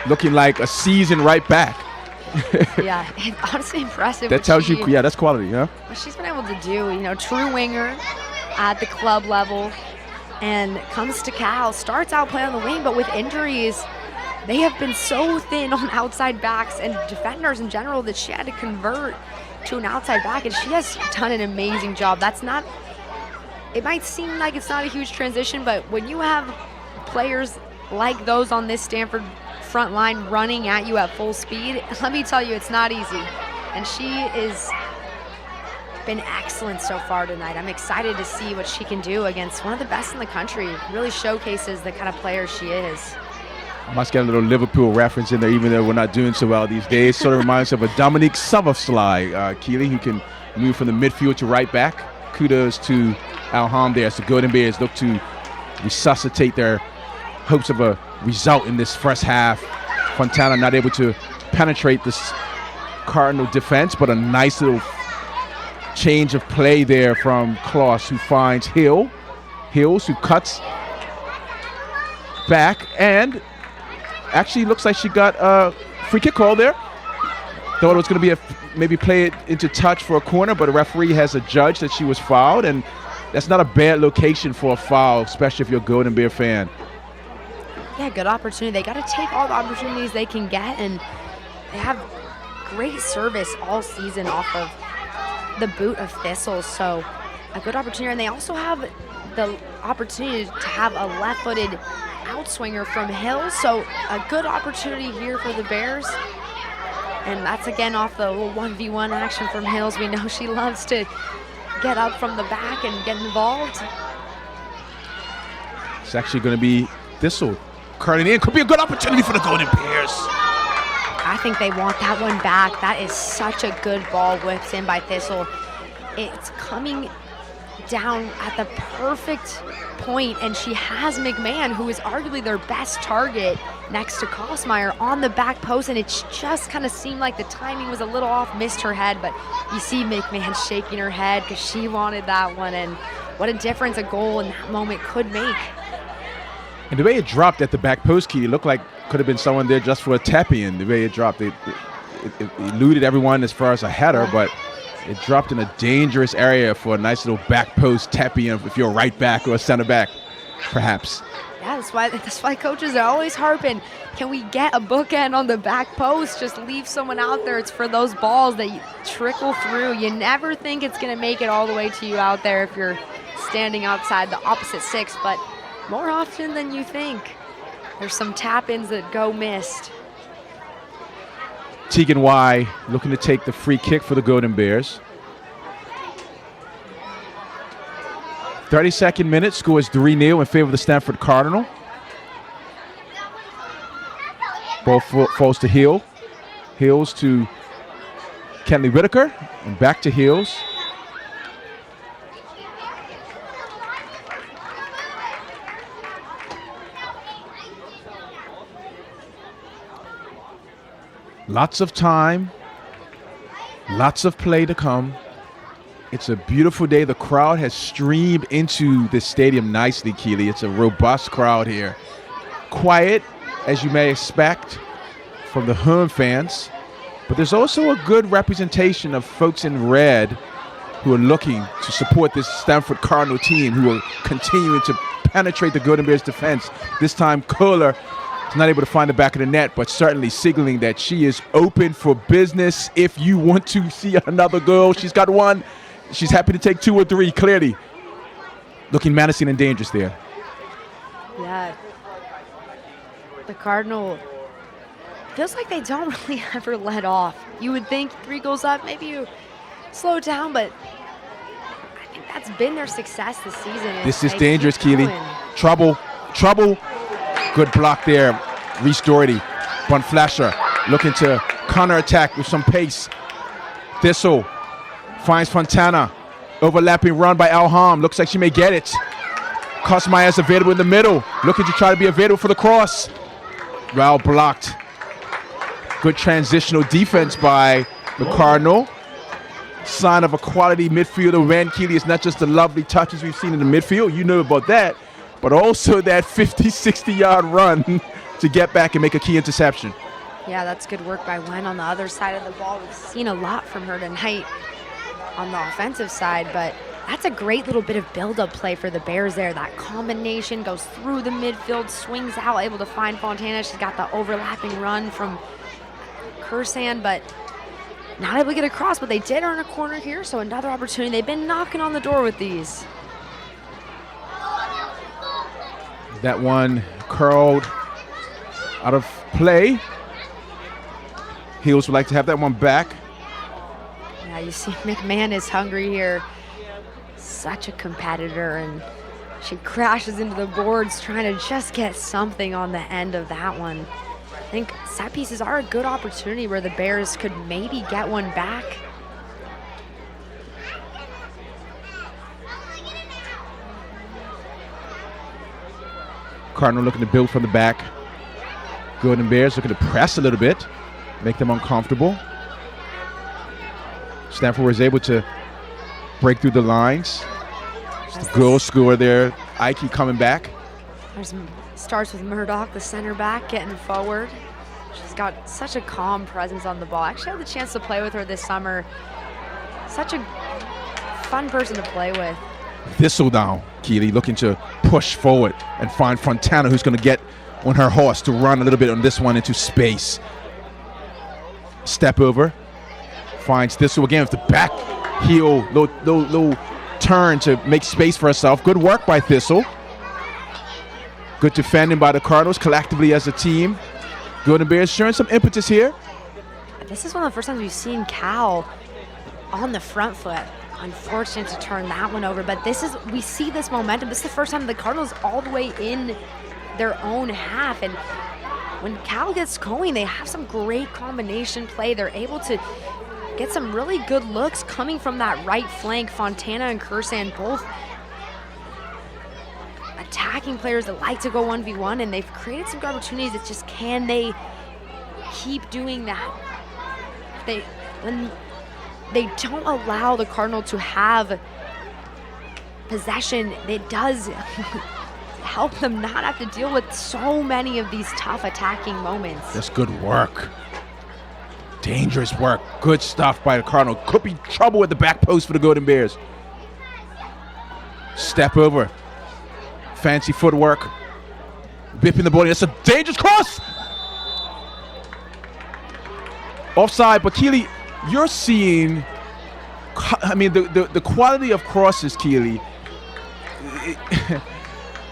Looking like a season right back. Yeah, it's honestly impressive. That tells you, yeah, that's quality, huh? What she's been able to do, you know, true winger at the club level, and comes to Cal, starts out playing on the wing, but with injuries, they have been so thin on outside backs and defenders in general that she had to convert to an outside back, and she has done an amazing job. It might seem like it's not a huge transition, but when you have players like those on this Stanford front line running at you at full speed, let me tell you, it's not easy. And she is been excellent so far tonight. I'm excited to see what she can do against one of the best in the country. Really showcases the kind of player she is. I must get a little Liverpool reference in there, even though we're not doing so well these days. Sort of reminds us of a Dominique Szoboszlai, Keely, who can move from the midfield to right back. Kudos to Alham there. So Golden Bears look to resuscitate their hopes of a result in this first half. Fontana not able to penetrate this Cardinal defense, but a nice little change of play there from Kloss, who finds Hills, who cuts back, and actually looks like she got a free kick call there. Thought it was going to be maybe play it into touch for a corner, but a referee has adjudged that she was fouled, and that's not a bad location for a foul, especially if you're a Golden Bear fan. Yeah, good opportunity. They got to take all the opportunities they can get, and they have great service all season off of the boot of Thistle, so a good opportunity. And they also have the opportunity to have a left-footed outswinger from Hill, so a good opportunity here for the Bears. And that's again off the little 1v1 action from Hills. We know she loves to get up from the back and get involved. It's actually going to be Thistle curling in. Could be a good opportunity for the Golden Bears. I think they want that one back. That is such a good ball whipped in by Thistle. It's coming down at the perfect point, and she has McMahon, who is arguably their best target next to Kosmeyer, on the back post, and it just kind of seemed like the timing was a little off, missed her head, but you see McMahon shaking her head because she wanted that one, and what a difference a goal in that moment could make. And the way it dropped at the back post, Keely, looked like could have been someone there just for a tap-in. The way it dropped, it eluded everyone as far as a header, but it dropped in a dangerous area for a nice little back post tap-in if you're a right back or a center back, perhaps. Yeah, that's why coaches are always harping. Can we get a bookend on the back post? Just leave someone out there. It's for those balls that you trickle through. You never think it's going to make it all the way to you out there if you're standing outside the opposite six, but more often than you think, there's some tap-ins that go missed. Tegan Y looking to take the free kick for the Golden Bears. 32nd minute, score is 3-0 in favor of the Stanford Cardinal. Ball falls to Hill. Hills to Kenley Whitaker, and back to Hills. Lots of time, lots of play to come. It's a beautiful day. The crowd has streamed into this stadium nicely, Keely. It's a robust crowd here. Quiet, as you may expect, from the home fans. But there's also a good representation of folks in red who are looking to support this Stanford Cardinal team, who are continuing to penetrate the Golden Bears defense. This time, Kohler is not able to find the back of the net, but certainly signaling that she is open for business. If you want to see another goal, she's got one. She's happy to take two or three, clearly. Looking menacing and dangerous there. Yeah. The Cardinal feels like they don't really ever let off. You would think 3 goals up, maybe you slow down, but I think that's been their success this season. This is dangerous, Keely. Trouble. Good block there. Reese Doherty. Bun Flasher looking to counterattack with some pace. Thistle finds Fontana. Overlapping run by Alham. Looks like she may get it. Kosmeyer's available in the middle. Looking to try to be available for the cross. Well blocked. Good transitional defense by the Cardinal. Sign of a quality midfielder. Van Keely is not just the lovely touches we've seen in the midfield. You know about that. But also that 50, 60-yard run to get back and make a key interception. Yeah, that's good work by Wen on the other side of the ball. We've seen a lot from her tonight on the offensive side, but that's a great little bit of build-up play for the Bears there. That combination goes through the midfield, swings out, able to find Fontana. She's got the overlapping run from Kursan, but not able to get across, but they did earn a corner here, so another opportunity. They've been knocking on the door with these. That one curled out of play. Heels would like to have that one back. Yeah, you see McMahon is hungry here. Such a competitor, and she crashes into the boards trying to just get something on the end of that one. I think set pieces are a good opportunity where the Bears could maybe get one back. Cardinal looking to build from the back. Golden Bears looking to press a little bit, make them uncomfortable. Stanford was able to break through the lines. The goal scorer there, Aikey coming back. Starts with Murdoch, the center back, getting forward. She's got such a calm presence on the ball. I actually had the chance to play with her this summer. Such a fun person to play with. Thistledown, Keely, looking to push forward and find Fontana, who's going to get on her horse to run a little bit on this one into space. Step over. Finds Thistle again with the back heel, low turn to make space for herself. Good work by Thistle. Good defending by the Cardinals collectively as a team. Golden Bears showing some impetus here. This is one of the first times we've seen Cal on the front foot. Unfortunate to turn that one over, but we see this momentum. This is the first time the Cardinals all the way in their own half, and when Cal gets going, they have some great combination play. They're able to get some really good looks coming from that right flank. Fontana and Kursan both attacking players that like to go 1v1, and they've created some good opportunities. It's just, can they keep doing that? When they don't allow the Cardinal to have possession, it does help them not have to deal with so many of these tough attacking moments. That's good work. Dangerous work. Good stuff by the Cardinal. Could be trouble at the back post for the Golden Bears. Step over. Fancy footwork. Bipping the body. That's a dangerous cross. Offside, but Keely, you're seeing, I mean, the quality of crosses, Keely.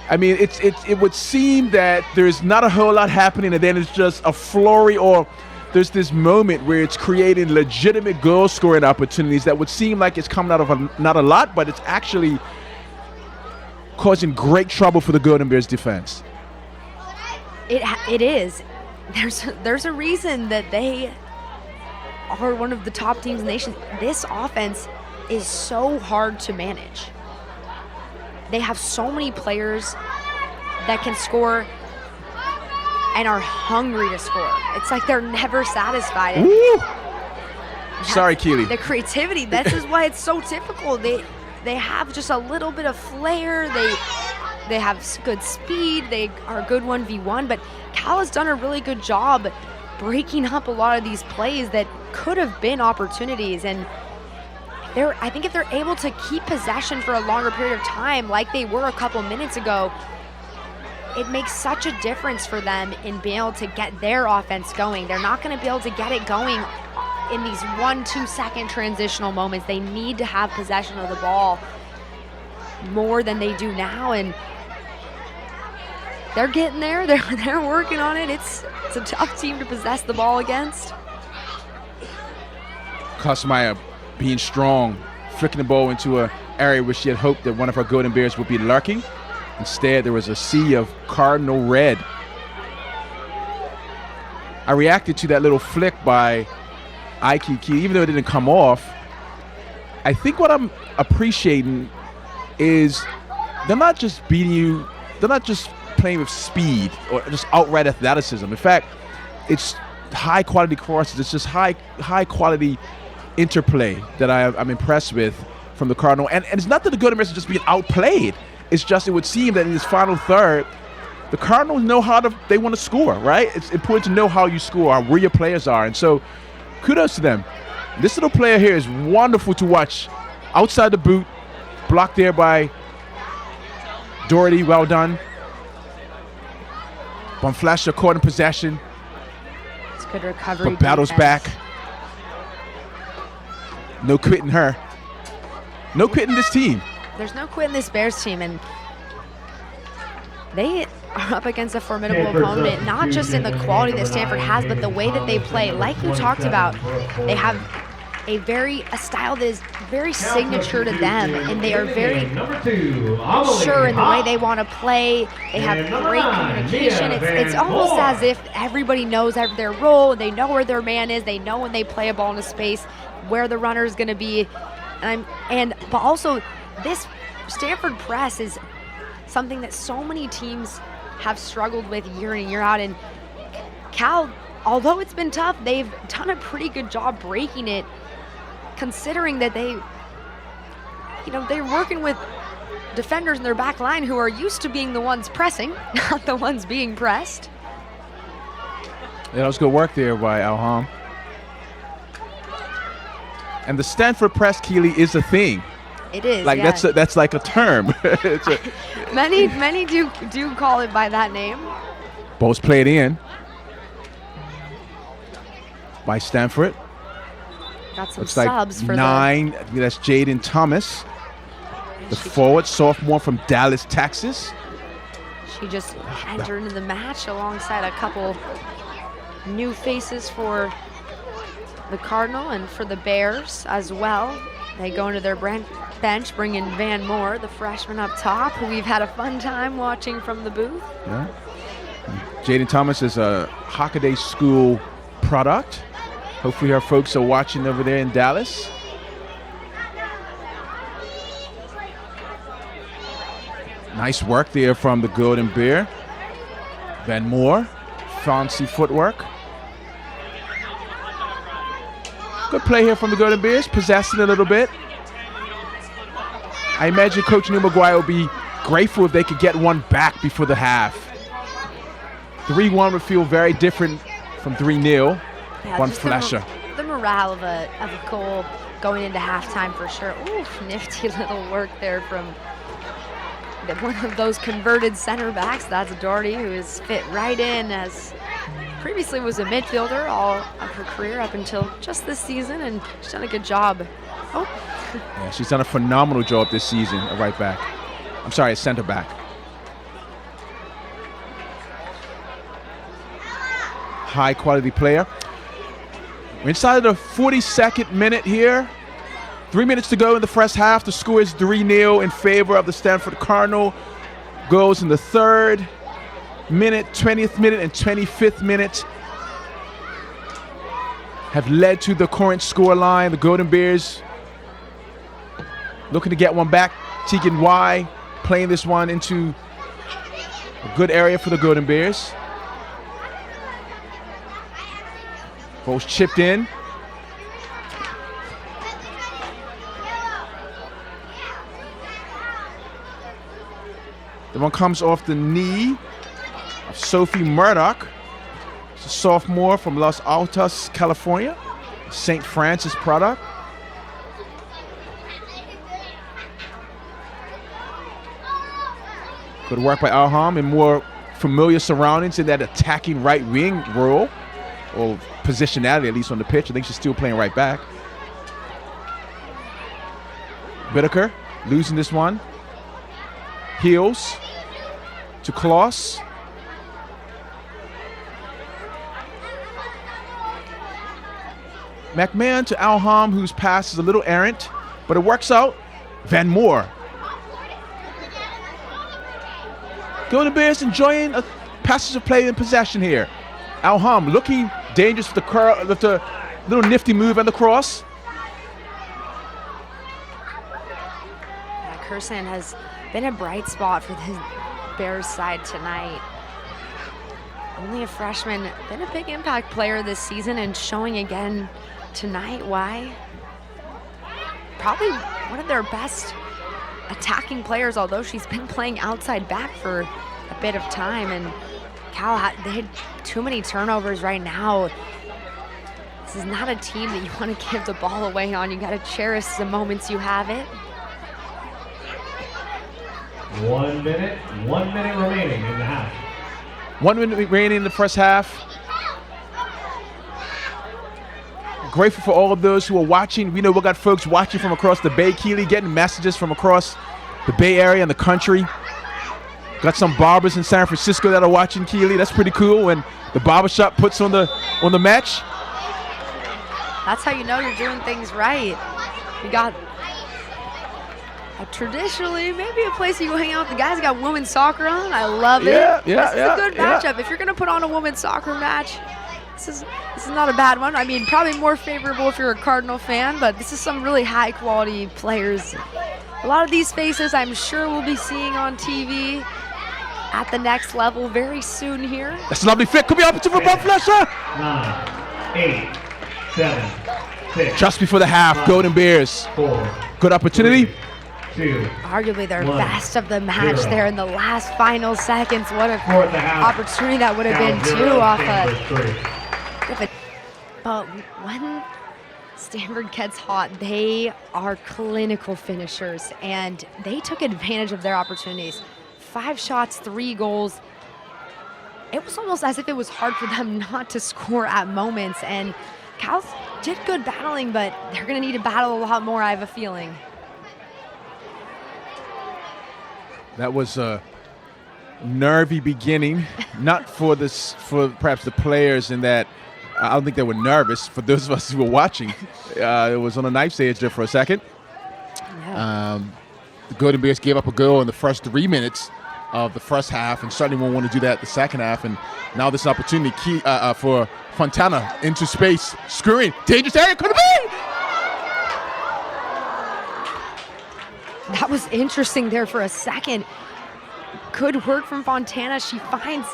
It would seem that there's not a whole lot happening, and then it's just a flurry, or there's this moment where it's creating legitimate goal scoring opportunities that would seem like it's coming out of not a lot, but it's actually causing great trouble for the Golden Bears defense. It is. There's a reason that they are one of the top teams in the nation. This offense is so hard to manage. They have so many players that can score and are hungry to score. It's like they're never satisfied. Woo! Sorry, Keely. The creativity, this is why it's so typical. They have just a little bit of flair. They have good speed. They are good 1v1, but Cal has done a really good job breaking up a lot of these plays that could have been opportunities. And I think if they're able to keep possession for a longer period of time, like they were a couple minutes ago, it makes such a difference for them in being able to get their offense going. They're not going to be able to get it going in these 1-2 second transitional moments. They need to have possession of the ball more than they do now, and they're getting there. They're working on it. It's a tough team to possess the ball against. Kosmaya being strong, flicking the ball into an area where she had hoped that one of her Golden Bears would be lurking. Instead, there was a sea of Cardinal red. I reacted to that little flick by Aikey, even though it didn't come off. I think what I'm appreciating is they're not just beating you, they're not just playing with speed or just outright athleticism. In fact, it's high quality crosses. It's just high quality interplay that I'm impressed with from the Cardinal. And it's not that the Golden Bears are just being outplayed. It's just, it would seem that in this final third, the Cardinals know they want to score, right? It's important to know how you score, where your players are. And so kudos to them. This little player here is wonderful to watch. Outside the boot, blocked there by Doherty, well done. Bonflasher caught in possession. It's good recovery. But battles defense. back. No quitting her. No quitting this team. There's no quitting this Bears team, and they are up against a formidable opponent, not just in the quality that Stanford has, but the way that they play. Like we talked about, they have a style that is very signature to them, and they are very sure in the way they want to play. They have great communication. It's almost as if everybody knows their role. They know where their man is. They know when they play a ball in a space where the runner is going to be. But also, this Stanford press is something that so many teams have struggled with year in and year out. And Cal, although it's been tough, they've done a pretty good job breaking it considering that they're working with defenders in their back line who are used to being the ones pressing, not the ones being pressed. Yeah, that was good work there by Alham. And the Stanford press, Keely, is a thing. It is. Like yes. that's like a term. Many do call it by that name. Ball's played in by Stanford. Got some Looks subs like for 9. I think that's Jaden Thomas, the forward sophomore from Dallas, Texas. She just entered into the match alongside a couple new faces for the Cardinal and for the Bears as well. They go into their bench, bring in Van Moore, the freshman up top, who we've had a fun time watching from the booth. Yeah. Jaden Thomas is a Hockaday School product. Hopefully our folks are watching over there in Dallas. Nice work there from the Golden Bear. Van Moore, fancy footwork. Good play here from the Golden Bears, possessing a little bit. I imagine Coach Neil McGuire will be grateful if they could get one back before the half. 3-1 would feel very different from 3-0. Yeah, One just flasher. The morale of a goal going into halftime for sure. Oof, nifty little work there from one of those converted center backs. That's Doherty, who is fit right in, as previously was a midfielder all of her career up until just this season, and she's done a good job. Oh. Yeah, she's done a phenomenal job this season at right back. I'm sorry, at center back. High quality player. We're inside of the 42nd minute here. 3 minutes to go in the first half. The score is 3-0 in favor of the Stanford Cardinal. Goals in the 3rd minute, 20th minute, and 25th minute have led to the current score line. The Golden Bears looking to get one back. Tegan Y playing this one into a good area for the Golden Bears. Ball's chipped in. The one comes off the knee of Sophie Murdoch. She's a sophomore from Los Altos, California. St. Francis product. Good work by Alham in more familiar surroundings in that attacking right wing role, or positionality at least on the pitch. I think she's still playing right back. Whitaker losing this one. Heels to Kloss. McMahon to Alham, whose pass is a little errant, but it works out. Van Moore. Golden Bears enjoying a passage of play in possession here. Alham looking dangerous with the little nifty move and the cross. Yeah, Kirsan has been a bright spot for the Bears side tonight. Only a freshman, been a big impact player this season, and showing again tonight why. Probably one of their best attacking players, although she's been playing outside back for a bit of time. And Cal, they had too many turnovers right now. This is not a team that you want to give the ball away on. You got to cherish the moments you have it. 1 minute remaining in the half. 1 minute remaining in the first half. Grateful for all of those who are watching. We know we got folks watching from across the Bay, Keely, getting messages from across the Bay Area and the country. Got some barbers in San Francisco that are watching, Keely. That's pretty cool when the barbershop puts on the match. That's how you know you're doing things right. You got traditionally maybe a place you go hang out with the guys. Got women's soccer on. I love it. This is a good matchup. If you're gonna put on a women's soccer match, this is not a bad one. I mean, probably more favorable if you're a Cardinal fan, but this is some really high quality players. A lot of these faces I'm sure we'll be seeing on TV at the next level very soon here. That's a lovely fit. Could be opportunity for Bob Flesher. 9, 8, 7, 6, Just before the half, Golden Bears. 4, Good opportunity. 3, 2, Arguably their 1, best of the match 0. there in the last final seconds. What a Fourth and a half. opportunity that would have been, Count too, 0, off Stanford 3. But when Stanford gets hot, they are clinical finishers, and they took advantage of their opportunities. 5 shots, 3 goals. It was almost as if it was hard for them not to score at moments, and Cal did good battling, but they're going to need to battle a lot more, I have a feeling. That was a nervy beginning, not for perhaps the players in that I don't think they were nervous. For those of us who were watching, it was on a knife's edge there for a second. Yeah. The Golden Bears gave up a goal in the first 3 minutes of the first half, and certainly won't want to do that the second half. And now this opportunity for Fontana into space, screwing, dangerous area, could it be? That was interesting there for a second. Good work from Fontana. She finds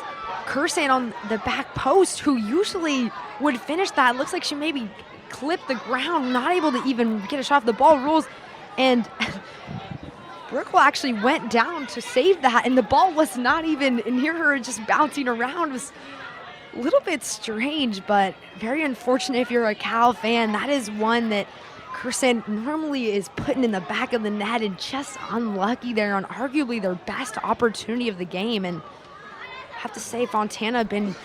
Kursan on the back post, who usually would finish that. Looks like she maybe clipped the ground, not able to even get a shot. The ball rolls, and Brickell actually went down to save that, and the ball was not even near her, just bouncing around. It was a little bit strange, but very unfortunate if you're a Cal fan. That is one that Kursan normally is putting in the back of the net, and just unlucky there on arguably their best opportunity of the game. And I have to say, Fontana been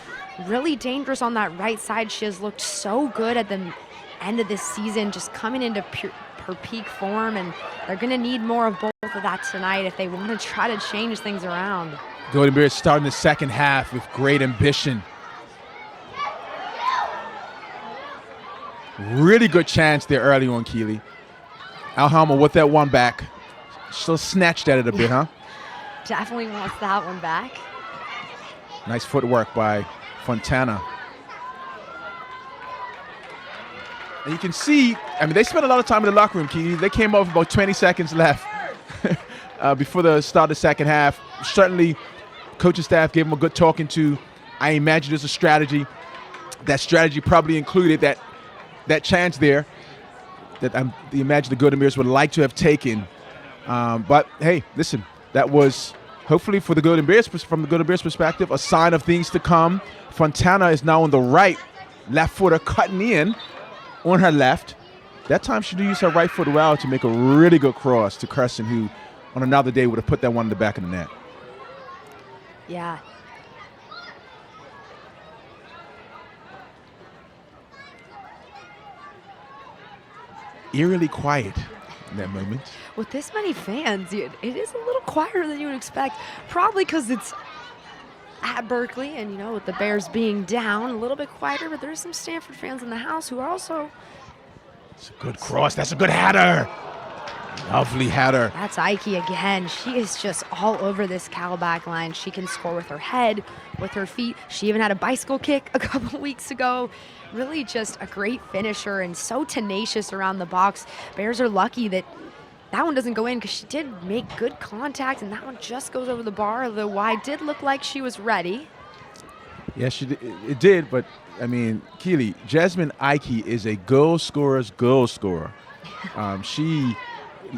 really dangerous on that right side. She has looked so good at the end of this season, just coming into her peak form, and they're going to need more of both of that tonight if they want to try to change things around. Golden Bears starting the second half with great ambition. Really good chance there early on, Keely. Alhama with that one back. Still snatched at it a bit, huh? Definitely wants that one back. Nice footwork by Fontana. And you can see, I mean, they spent a lot of time in the locker room, Keely. They came over about 20 seconds left before the start of the second half. Certainly, coaching staff gave them a good talking to. I imagine there's a strategy. That strategy probably included that chance there that I imagine the Golden Bears would like to have taken. But, hey, listen, that was hopefully for the Golden Bears, from the Golden Bears perspective, a sign of things to come. Fontana is now on the right, left footer cutting in on her left. That time she used her right foot well to make a really good cross to Kursan, who on another day would have put that one in the back of the net. Yeah. Eerily quiet in that moment. With this many fans, it is a little quieter than you would expect. Probably because it's at Berkeley, and, you know, with the Bears being down, a little bit quieter, but there's some Stanford fans in the house who are also... It's a good cross. That's a good header. Lovely header. That's Aikey again. She is just all over this Cal back line. She can score with her head, with her feet. She even had a bicycle kick a couple weeks ago. Really just a great finisher and so tenacious around the box. Bears are lucky that one doesn't go in, because she did make good contact, and that one just goes over the bar, though wide did look like she was ready. Yeah, it did, but, I mean, Keely, Jasmine Aikey is a goal scorer's goal scorer. She,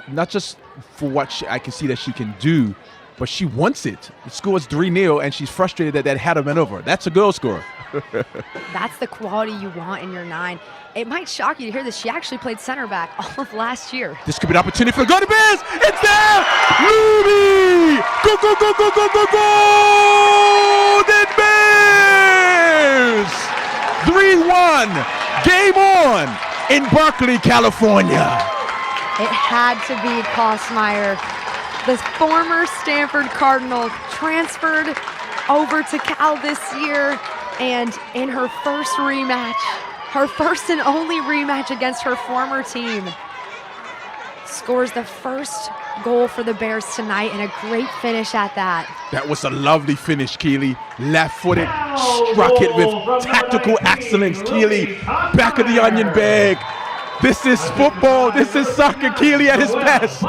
not just for what I can see that she can do, but she wants it. It scores 3-0, and she's frustrated that header went over. That's a goal scorer. That's the quality you want in your 9. It might shock you to hear this. She actually played center back all of last year. This could be an opportunity for the Golden Bears. It's there! Ruby! Go, go, go, go, go, go, Golden Bears! 3-1. Game on in Berkeley, California. It had to be Kosmeyer. The former Stanford Cardinal transferred over to Cal this year, and in her first rematch, her first and only rematch against her former team, scores the first goal for the Bears tonight, and a great finish at that. That was a lovely finish, Keely. Left-footed, struck it with tactical excellence, Keely. Back of the onion bag. This is football. This is soccer, Keely at his best.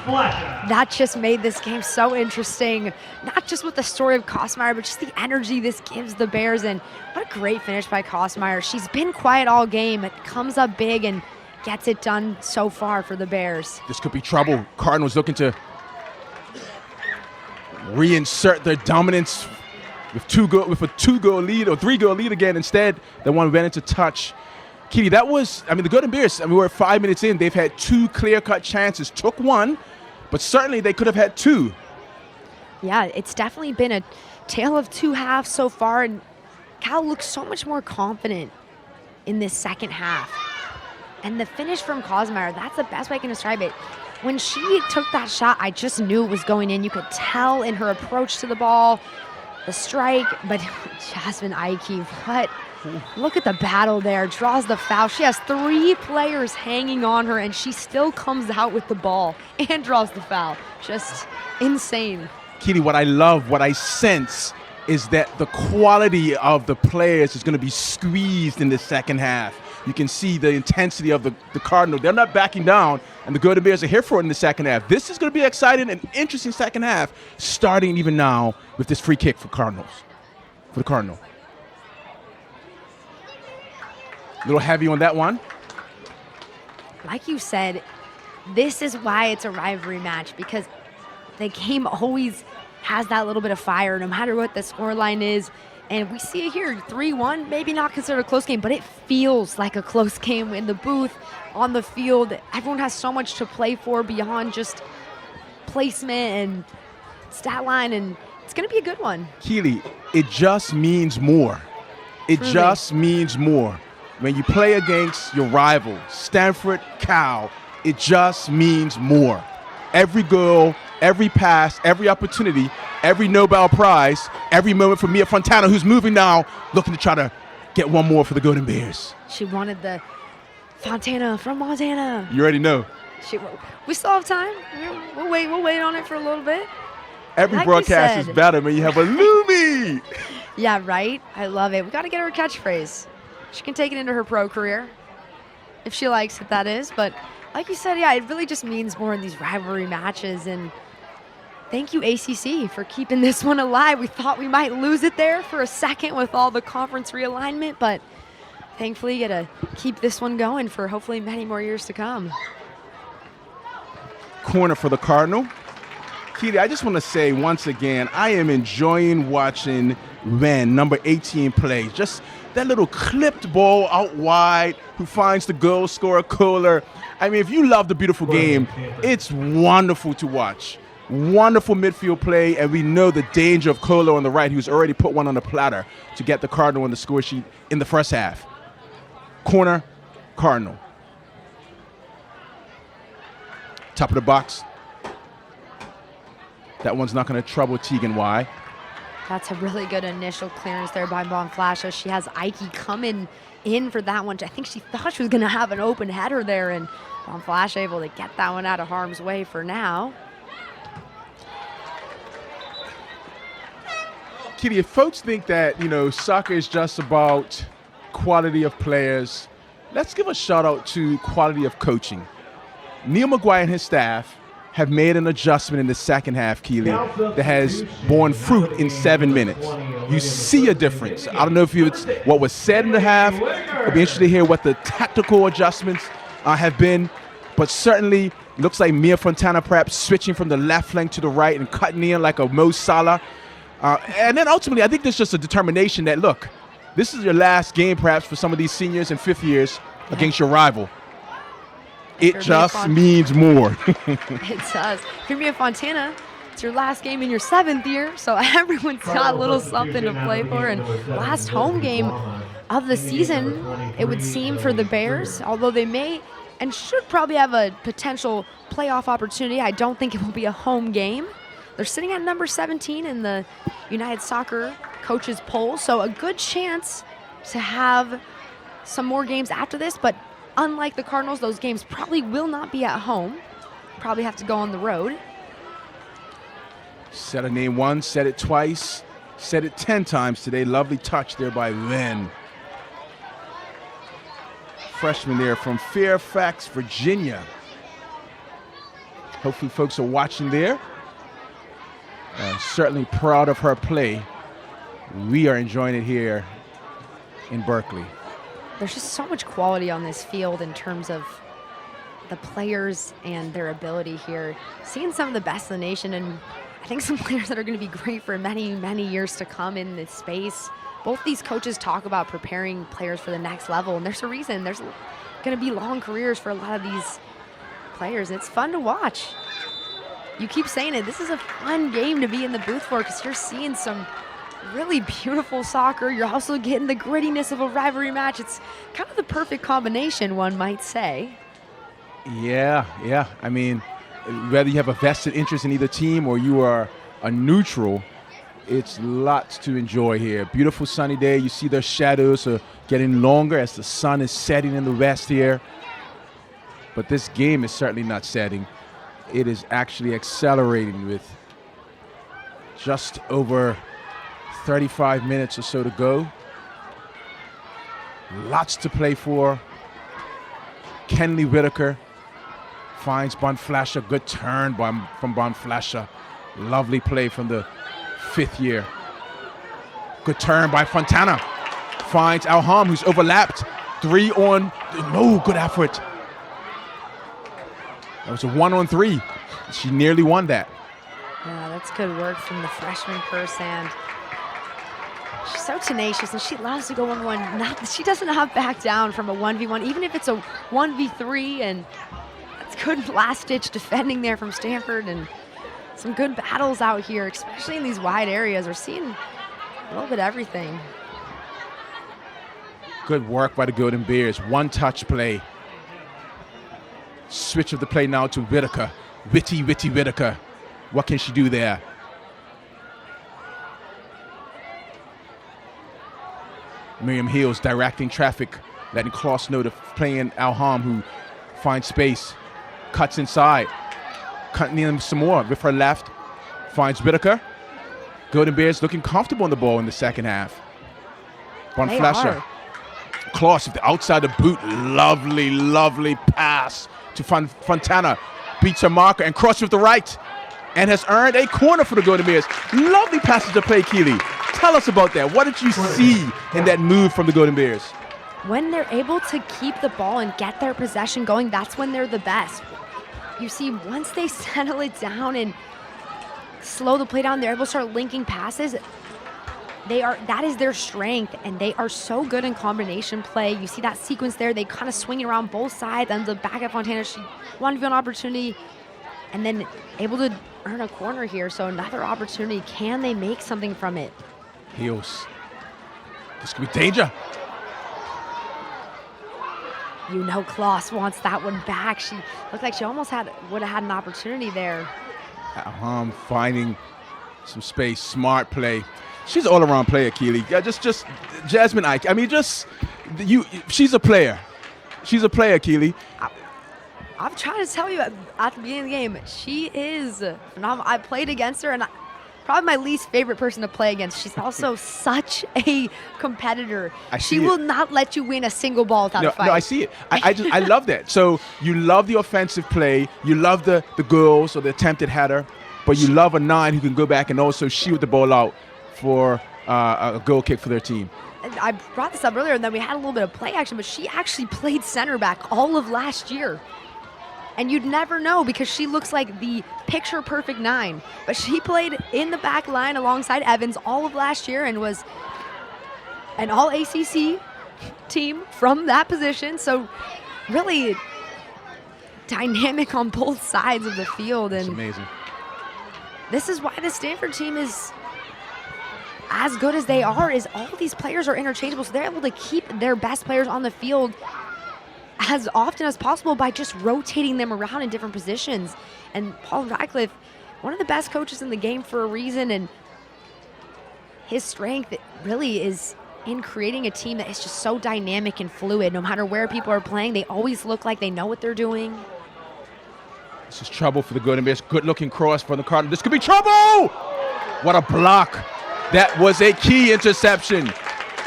That just made this game so interesting, not just with the story of Kosmeyer, but just the energy this gives the Bears. And what a great finish by Kosmeyer. She's been quiet all game. It comes up big, and gets it done so far for the Bears. This could be trouble. Cardinals looking to reinsert their dominance with a 2-goal lead or 3-goal lead again. Instead, they went into touch. Keely, that was, the Golden Bears, we're 5 minutes in. They've had 2 clear-cut chances. Took one, but certainly they could have had 2. Yeah, it's definitely been a tale of 2 halves so far, and Cal looks so much more confident in this second half. And the finish from Kosmeyer, that's the best way I can describe it. When she took that shot, I just knew it was going in. You could tell in her approach to the ball, the strike, but Jasmine Aikey, look at the battle there, draws the foul. She has 3 players hanging on her, and she still comes out with the ball and draws the foul. Just insane. Keely, what I love, what I sense is that the quality of the players is going to be squeezed in the second half. You can see the intensity of the Cardinal. They're not backing down, and the Golden Bears are here for it in the second half. This is going to be exciting and interesting second half, starting even now with this free kick for the Cardinal. A little heavy on that one. Like you said, this is why it's a rivalry match, because the game always has that little bit of fire, no matter what the scoreline is. And we see it here, 3-1, maybe not considered a close game, but it feels like a close game in the booth, on the field. Everyone has so much to play for beyond just placement and stat line, and it's going to be a good one. Keely, it just means more. It just means more. When you play against your rival, Stanford Cal, it just means more. Every goal, every pass, every opportunity, every Nobel Prize, every moment for Mia Fontana, who's moving now, looking to try to get one more for the Golden Bears. She wanted the Fontana from Montana. You already know. We still have time. We'll wait on it for a little bit. Every like broadcast is better when you have a Lumi. Yeah, right? I love it. We got to get her a catchphrase. She can take it into her pro career, if she likes it, that is. But like you said, yeah, it really just means more in these rivalry matches. And thank you, ACC, for keeping this one alive. We thought we might lose it there for a second with all the conference realignment, but thankfully you get to keep this one going for hopefully many more years to come. Corner for the Cardinal. Keely, I just want to say once again, I am enjoying watching Ren, number 18, play. Just that little clipped ball out wide who finds the goal scorer, Kohler. If you love the beautiful game, it's wonderful to watch. Wonderful midfield play, and we know the danger of Kohler on the right, who's already put one on the platter to get the Cardinal on the score sheet in the first half. Corner, Cardinal. Top of the box. That one's not going to trouble Tegan Y. That's a really good initial clearance there by Bonflasha. She has Aikey coming in for that one. I think she thought she was going to have an open header there, and Bonflasha able to get that one out of harm's way for now. Kitty, if folks think that, soccer is just about quality of players, let's give a shout out to quality of coaching. Neil McGuire and his staff have made an adjustment in the second half, Keely, that has borne fruit in 7 minutes. You see a difference. I don't know if it's what was said in the half. I'll be interested to hear what the tactical adjustments have been, but certainly looks like Mia Fontana perhaps switching from the left flank to the right and cutting in like a Mo Salah. And then ultimately, I think there's just a determination that, look, this is your last game perhaps for some of these seniors and fifth years against your rival. It just means more. It does. For Mia Fontana, it's your last game in your 7th year, so everyone's got a little something to play for. And last home game of the season, it would seem, for the Bears, although they may and should probably have a potential playoff opportunity. I don't think it will be a home game. They're sitting at number 17 in the United Soccer Coaches poll, so a good chance to have some more games after this, but unlike the Cardinals, those games probably will not be at home. Probably have to go on the road. Said a name once, said it twice, said it 10 times today. Lovely touch there by Ren. Freshman there from Fairfax, Virginia. Hopefully folks are watching there. Certainly proud of her play. We are enjoying it here in Berkeley. There's just so much quality on this field in terms of the players and their ability here. Seeing some of the best in the nation, and I think some players that are going to be great for many, many years to come in this space. Both these coaches talk about preparing players for the next level, and there's a reason. There's going to be long careers for a lot of these players. It's fun to watch. You keep saying it. This is a fun game to be in the booth for because you're seeing some really beautiful soccer. You're also getting the grittiness of a rivalry match. It's kind of the perfect combination, one might say. Yeah. I mean, whether you have a vested interest in either team or you are a neutral, it's lots to enjoy here. Beautiful sunny day. You see their shadows are getting longer as the sun is setting in the west here. But this game is certainly not setting. It is actually accelerating with just over 35 minutes or so to go. Lots to play for. Kenley Whitaker finds Bonflasher. Good turn from Bonflasher. Lovely play from the 5th year. Good turn by Fontana. Finds Alham, who's overlapped. 3 on. No, good effort. That was a 1-on-3. She nearly won that. Yeah, that's good work from the freshman Kursand. She's so tenacious, and she loves to go 1-1. She does not back down from a 1v1, even if it's a 1v3, and that's good last-ditch defending there from Stanford, and some good battles out here, especially in these wide areas. We're seeing a little bit of everything. Good work by the Golden Bears. One-touch play. Switch of the play now to Whitaker. Witty Whitaker. What can she do there? Miriam Hills directing traffic, letting Kloss know to play in Alham, who finds space, cuts inside, cutting in some more with her left, finds Whitaker. Golden Bears looking comfortable on the ball in the second half. Bonflasher. Kloss with the outside the boot. Lovely pass to Fontana. Beats her marker and crosses with the right and has earned a corner for the Golden Bears. Lovely passage to play, Keely. Tell us about that. What did you see in that move from the Golden Bears? When they're able to keep the ball and get their possession going, that's when they're the best. You see, once they settle it down and slow the play down, they're able to start linking passes. That is their strength, and they are so good in combination play. You see that sequence there. They kind of swing it around both sides, and the back at Fontana, she wanted to be an opportunity, and then able to earn a corner here. So another opportunity. Can they make something from it? Heels. This could be danger. You know Kloss wants that one back. She looked like she almost would have had an opportunity there. Finding some space. Smart play. She's an all-around player, Keely. Yeah, just Jasmine Aikey. I mean, she's a player. She's a player, Keely. I'm trying to tell you at the beginning of the game, she is phenomenal. I played against her, and probably my least favorite person to play against. She's also such a competitor. She will not let you win a single ball without a fight. No, I see it. I love that. So you love the offensive play. You love the goals or the attempted header, but you love a 9 who can go back and also shoot the ball out for a goal kick for their team. And I brought this up earlier, and then we had a little bit of play action, but she actually played center back all of last year. And you'd never know because she looks like the picture-perfect 9. But she played in the back line alongside Evans all of last year and was an all-ACC team from that position. So really dynamic on both sides of the field. It's and amazing. This is why the Stanford team is as good as they are, is all these players are interchangeable. So they're able to keep their best players on the field as often as possible by just rotating them around in different positions. And Paul Radcliffe, one of the best coaches in the game for a reason, and his strength really is in creating a team that is just so dynamic and fluid. No matter where people are playing, they always look like they know what they're doing. This is trouble for the Golden Bears. Good-looking cross from the Cardinal. This could be trouble! What a block. That was a key interception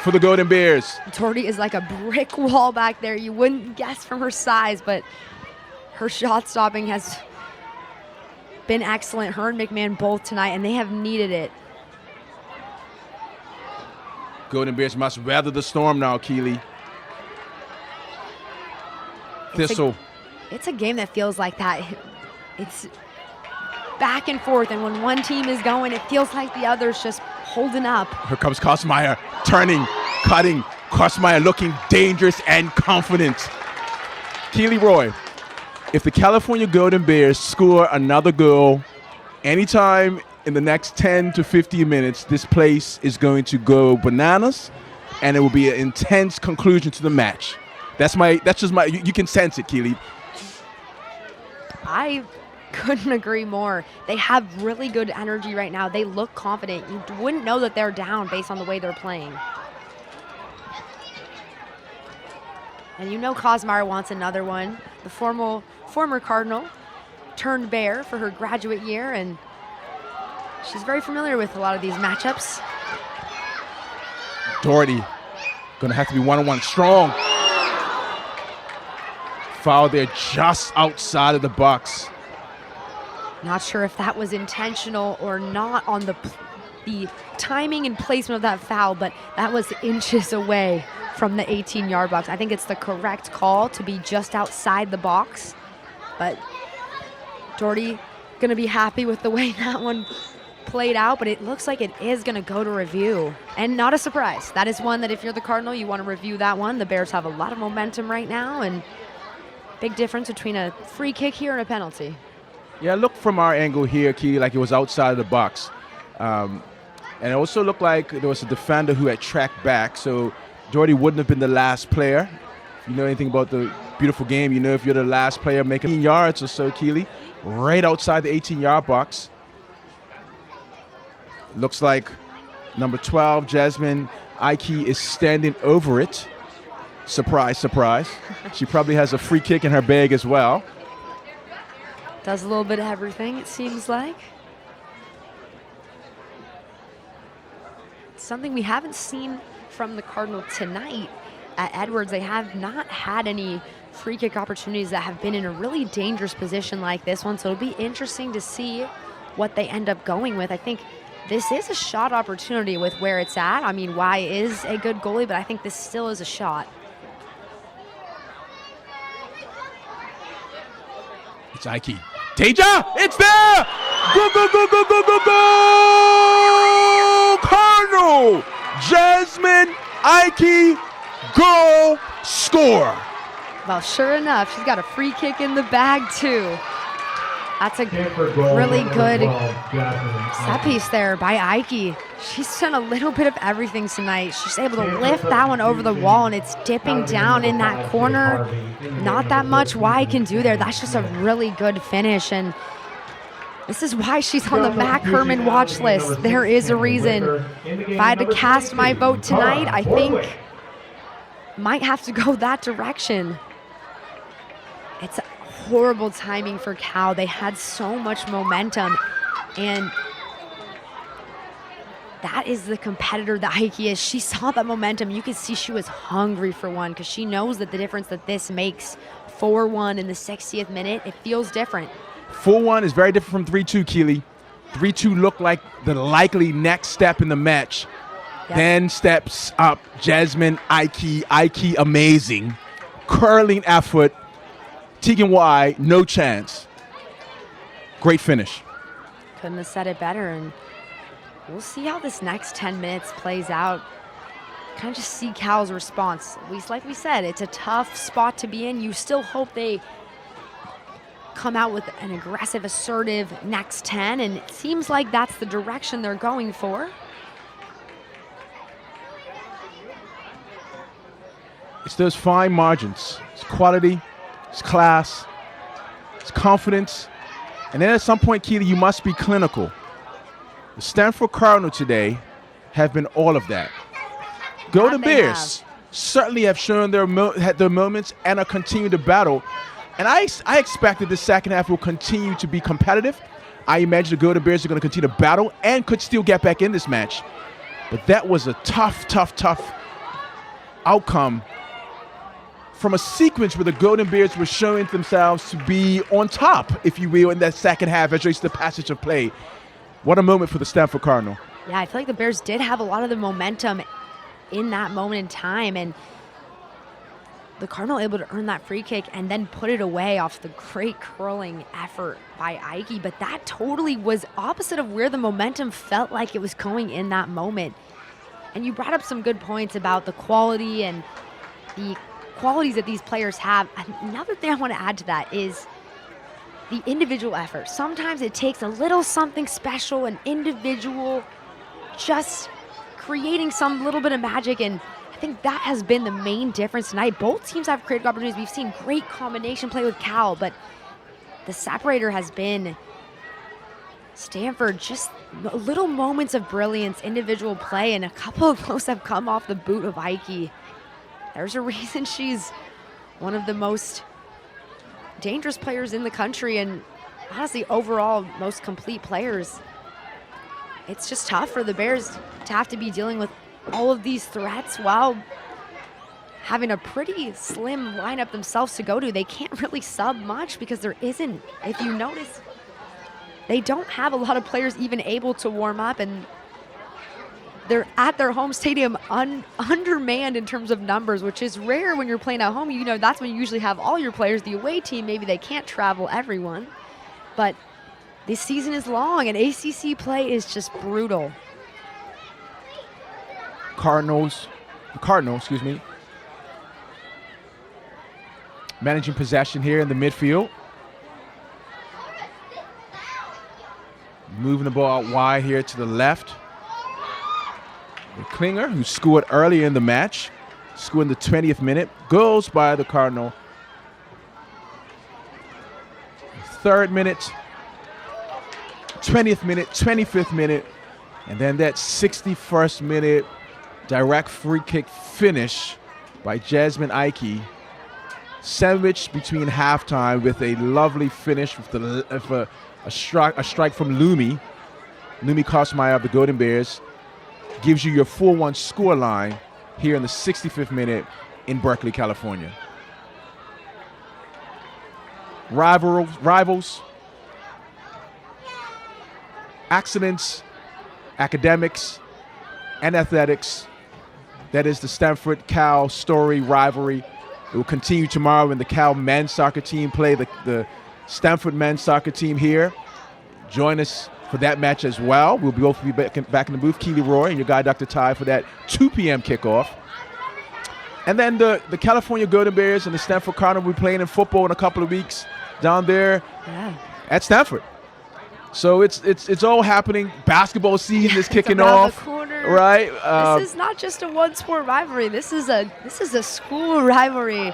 for the Golden Bears. Doherty is like a brick wall back there. You wouldn't guess from her size, but her shot stopping has been excellent. Her and McMahon both tonight, and they have needed it. Golden Bears must weather the storm now, Keely. Thistle. it's a game that feels like that. It's back and forth, and when one team is going, it feels like the other's just holding up. Here comes Kosmeyer, turning, cutting. Kosmeyer looking dangerous and confident. Keely Roy, if the California Golden Bears score another goal anytime in the next 10 to 15 minutes, this place is going to go bananas, and it will be an intense conclusion to the match. That's just my, you can sense it, Keely. I couldn't agree more. They have really good energy right now. They look confident. You wouldn't know that they're down based on the way they're playing. And you know Kosmeyer wants another one. The former Cardinal turned Bear for her graduate year, and she's very familiar with a lot of these matchups. Doherty gonna have to be one-on-one strong. Foul there just outside of the box. Not sure if that was intentional or not on the timing and placement of that foul, but that was inches away from the 18-yard box. I think it's the correct call to be just outside the box, but Doherty gonna be happy with the way that one played out, but it looks like it is gonna go to review. And not a surprise. That is one that if you're the Cardinal, you wanna review that one. The Bears have a lot of momentum right now, and big difference between a free kick here and a penalty. Yeah, look from our angle here, Keely, like it was outside of the box. And it also looked like there was a defender who had tracked back, so Doherty wouldn't have been the last player. If you know anything about the beautiful game, you know if you're the last player making 18 yards or so, Keely, right outside the 18-yard box. Looks like number 12, Jasmine Aikey, is standing over it. Surprise, surprise. She probably has a free kick in her bag as well. Does a little bit of everything, it seems like. Something we haven't seen from the Cardinal tonight at Edwards. They have not had any free kick opportunities that have been in a really dangerous position like this one, so it'll be interesting to see what they end up going with. I think this is a shot opportunity with where it's at. I mean, Y is a good goalie, but I think this still is a shot. It's Aikey. Danger! It's there! Go, go, go, go, go, go, go! Cardinal! Jasmine Aikey, goal, score. Well, sure enough, she's got a free kick in the bag, too. That's a really good set piece there by Aikey. She's done a little bit of everything tonight. She's able to lift that one over the wall, and it's dipping down in that corner. Not that much Y can do there. That's just a really good finish, and this is why she's on the Mac Herman watch list. There is a reason. If I had to cast my vote tonight, I think might have to go that direction. It's horrible timing for Cal. They had so much momentum, and that is the competitor that Aikey is. She saw that momentum. You could see she was hungry for one because she knows that the difference that this makes. 4-1 in the 60th minute, it feels different. 4-1 is very different from 3-2, Keely. 3-2 looked like the likely next step in the match. Yep. Then steps up Jasmine Aikey. Aikey amazing. Curling effort. Tegan Y, no chance. Great finish. Couldn't have said it better, and we'll see how this next 10 minutes plays out. Kind of just see Cal's response. At least like we said, it's a tough spot to be in. You still hope they come out with an aggressive, assertive next 10, and it seems like that's the direction they're going for. It's those fine margins. It's quality, it's class, it's confidence, and then at some point, Keely, you must be clinical. The Stanford Cardinal today have been all of that. Golden Bears certainly have shown had their moments and are continuing to battle. And I expect that the second half will continue to be competitive. I imagine the Golden Bears are going to continue to battle and could still get back in this match. But that was a tough, tough, tough outcome from a sequence where the Golden Bears were showing themselves to be on top, if you will, in that second half as race the passage of play. What a moment for the Stanford Cardinal. Yeah, I feel like the Bears did have a lot of the momentum in that moment in time, and the Cardinal able to earn that free kick and then put it away off the great curling effort by Aikey. But that totally was opposite of where the momentum felt like it was going in that moment. And you brought up some good points about the quality and the qualities that these players have. Another thing I want to add to that is the individual effort. Sometimes it takes a little something special, an individual just creating some little bit of magic, and I think that has been the main difference tonight. Both teams have created opportunities. We've seen great combination play with Cal, but the separator has been Stanford. Just little moments of brilliance, individual play, and a couple of those have come off the boot of Aikey. There's a reason she's one of the most dangerous players in the country, and honestly, overall, most complete players. It's just tough for the Bears to have to be dealing with all of these threats while having a pretty slim lineup themselves to go to. They can't really sub much because there isn't, if you notice, they don't have a lot of players even able to warm up, and they're at their home stadium undermanned in terms of numbers, which is rare when you're playing at home. You know, that's when you usually have all your players. The away team, maybe they can't travel everyone, but this season is long and ACC play is just brutal. Cardinal, managing possession here in the midfield. Moving the ball out wide here to the left. Klinger, who scored earlier in the match, scored in the 20th minute, goes by the Cardinal. 3rd minute, 20th minute, 25th minute, and then that 61st minute direct free kick finish by Jasmine Aikey, sandwiched between halftime with a lovely finish with a strike from Lumi Kosmaier of the Golden Bears. Gives you your 4-1 score line here in the 65th minute in Berkeley, California. Rivals, accidents, academics, and athletics. That is the Stanford-Cal story rivalry. It will continue tomorrow when the Cal men's soccer team play the Stanford men's soccer team here. Join us for that match as well. We'll both be back in the booth, Keely Roy and your guy, Dr. Ty, for that 2 p.m. kickoff. And then the California Golden Bears and the Stanford Cardinal will be playing in football in a couple of weeks down there at Stanford. So it's all happening. Basketball season is kicking off. The corner. Right? This is not just a one-sport rivalry. This is a school rivalry.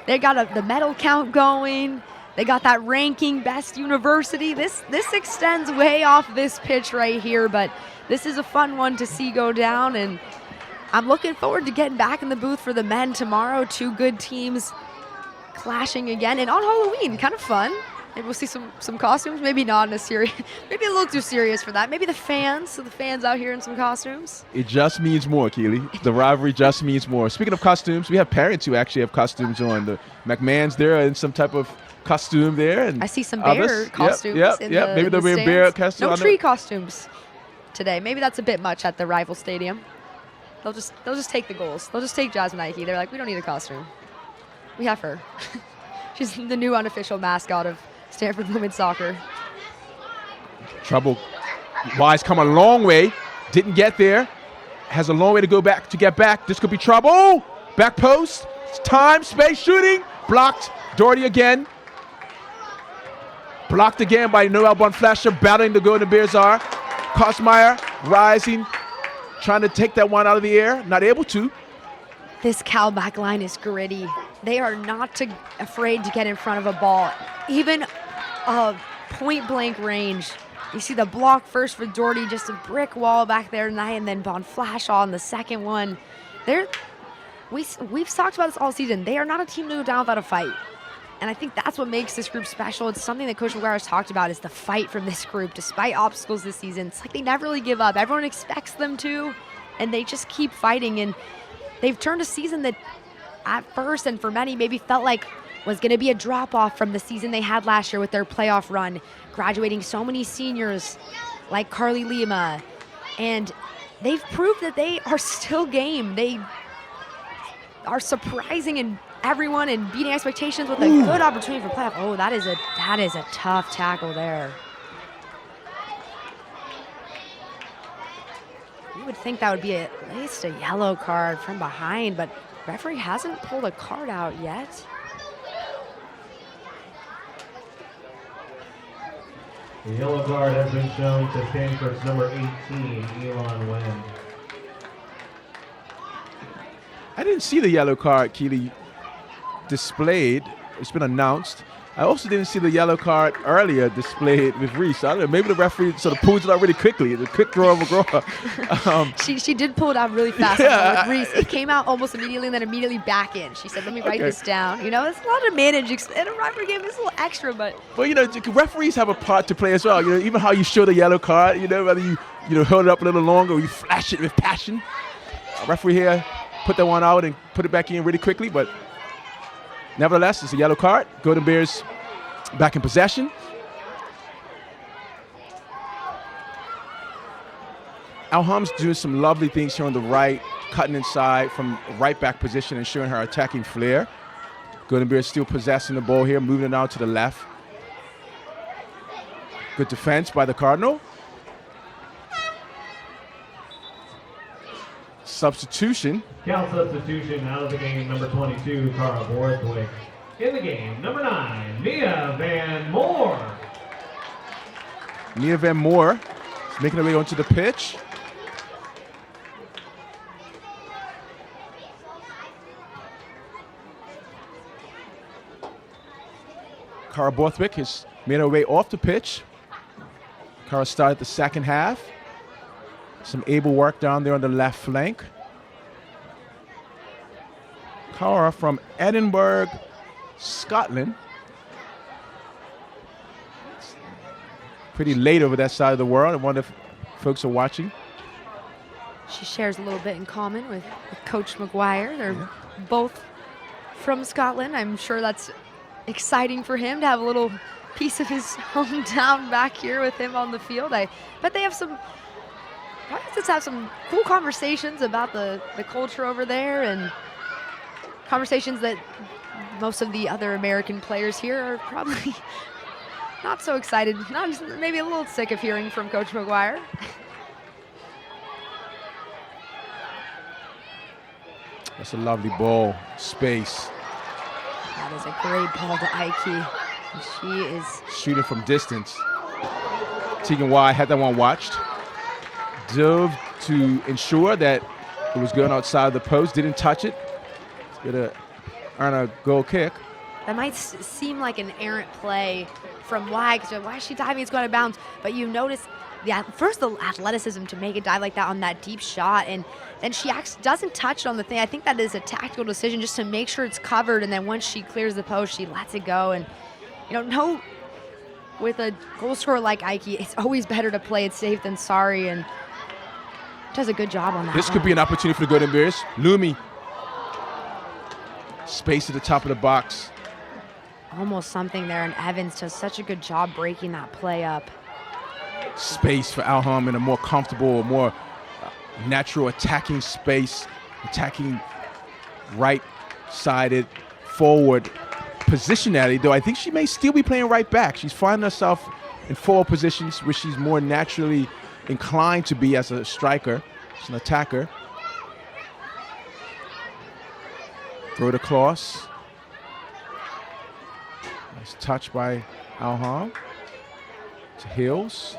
They got the medal count going. They got that ranking, best university. This extends way off this pitch right here, but this is a fun one to see go down, and I'm looking forward to getting back in the booth for the men tomorrow. 2 good teams clashing again, and on Halloween, kind of fun. Maybe we'll see some costumes, maybe not in a serious, maybe a little too serious for that. Maybe the fans out here in some costumes. It just means more, Keely. The rivalry just means more. Speaking of costumes, we have parents who actually have costumes on. The McMahons there in some type of costume there, and I see some bear costumes. Yep. Maybe there'll be a bear costume. No tree costumes today. Maybe that's a bit much at the rival stadium. They'll just take the goals. They'll just take Jasmine Aikey. They're like, we don't need a costume. We have her. She's the new unofficial mascot of Stanford women's soccer. Trouble. Wise come a long way. Didn't get there. Has a long way to go back to get back. This could be trouble. Back post. Time, space, shooting. Blocked. Doherty again. Blocked again by Noel Bonflasher, battling the Golden Bears are. Kosmaier rising, trying to take that one out of the air, not able to. This Cal back line is gritty. They are not afraid to get in front of a ball, even a point-blank range. You see the block first for Doherty, just a brick wall back there tonight, and then Bonflash on the second one. We've talked about this all season. They are not a team to go down without a fight. And I think that's what makes this group special. It's something that Coach McGuire has talked about, is the fight from this group. Despite obstacles this season, it's like they never really give up. Everyone expects them to, and they just keep fighting. And they've turned a season that at first, and for many, maybe felt like was going to be a drop-off from the season they had last year with their playoff run, graduating so many seniors like Carly Lima. And they've proved that they are still game. They are surprising and everyone and beating expectations with a good opportunity for playoff. Oh, that is a tough tackle there. You would think that would be at least a yellow card from behind, but referee hasn't pulled a card out yet. The yellow card has been shown to Stanford's number 18, Elon Wen. I didn't see the yellow card, Keely, displayed. It's been announced. I also didn't see the yellow card earlier displayed with Reese. I don't know, maybe the referee sort of pulls it out really quickly. The quick throw of McGraw. She did pull it out really fast with Reese. It came out almost immediately and then immediately back in. She said, let me write this down. You know, it's a lot to manage. And a referee game is a little extra, but. Well, you know, referees have a part to play as well. You know, even how you show the yellow card, you know, whether you hold it up a little longer or you flash it with passion. A referee here put that one out and put it back in really quickly, but nevertheless, it's a yellow card. Golden Bears back in possession. Alham's doing some lovely things here on the right, cutting inside from right back position and showing her attacking flair. Golden Bears still possessing the ball here, moving it out to the left. Good defense by the Cardinal. Substitution. Cal substitution out of the game, number 22, Cara Borthwick. In the game, number 9, Mia Van Moore. Mia Van Moore is making her way onto the pitch. Cara Borthwick has made her way off the pitch. Cara started the second half. Some able work down there on the left flank. Cara from Edinburgh, Scotland. It's pretty late over that side of the world. I wonder if folks are watching. She shares a little bit in common with Coach McGuire. They're both from Scotland. I'm sure that's exciting for him to have a little piece of his hometown back here with him on the field. I bet they have probably just have some cool conversations about the culture over there, and conversations that most of the other American players here are probably not so excited, maybe a little sick of hearing from Coach McGuire. That's a lovely ball, space. That is a great ball to Aikey. She is shooting from distance. Tegan Y had that one watched. Dove to ensure that it was going outside the post, didn't touch it. It's going to earn a goal kick. That might seem like an errant play from Y, because why is she diving? It's going to bounce. But you notice, first the athleticism to make a dive like that on that deep shot, and then she doesn't touch on the thing. I think that is a tactical decision just to make sure it's covered, and then once she clears the post, she lets it go. And with a goal scorer like Aikey, it's always better to play it safe than sorry, and does a good job on that. This could be an opportunity for the Golden Bears. Lumi. Space at the top of the box. Almost something there, and Evans does such a good job breaking that play up. Space for Alham in a more comfortable, more natural attacking space, attacking right-sided forward positionality, though I think she may still be playing right back. She's finding herself in forward positions where she's more naturally inclined to be as a striker, as an attacker. Throw to Kloss. Nice touch by Alham. To Hills.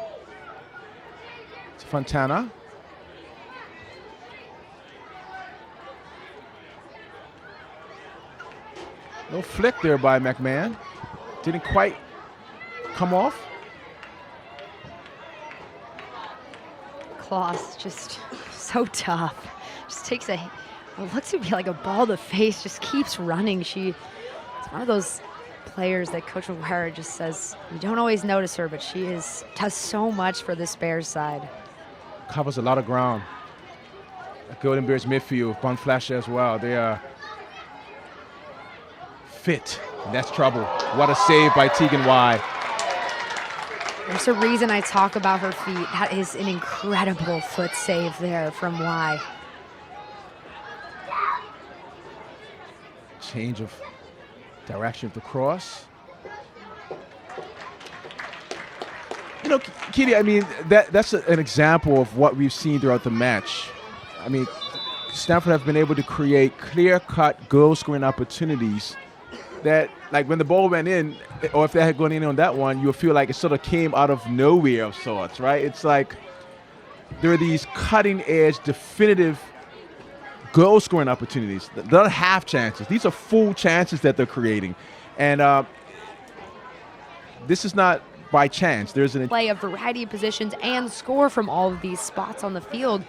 To Fontana. No flick there by McMahon. Didn't quite come off. Kloss just so tough. Just takes what looks to be like a ball to face, just keeps running. It's one of those players that Coach McGuire just says, you don't always notice her, but she does so much for this Bears side. Covers a lot of ground. Golden Bears midfield, Von Flasher as well. They are fit, and that's trouble. What a save by Tegan Y. There's a reason I talk about her feet. That is an incredible foot save there from Y. Change of direction of the cross. You know, Keely, I mean, that's an example of what we've seen throughout the match. I mean, Stanford have been able to create clear-cut goal-scoring opportunities that, like, when the ball went in, or if they had gone in on that one, you'll feel like it sort of came out of nowhere of sorts, right? It's like there are these cutting-edge, definitive goal-scoring opportunities. They're not half chances. These are full chances that they're creating. And this is not by chance. There's an play a variety of positions and score from all of these spots on the field.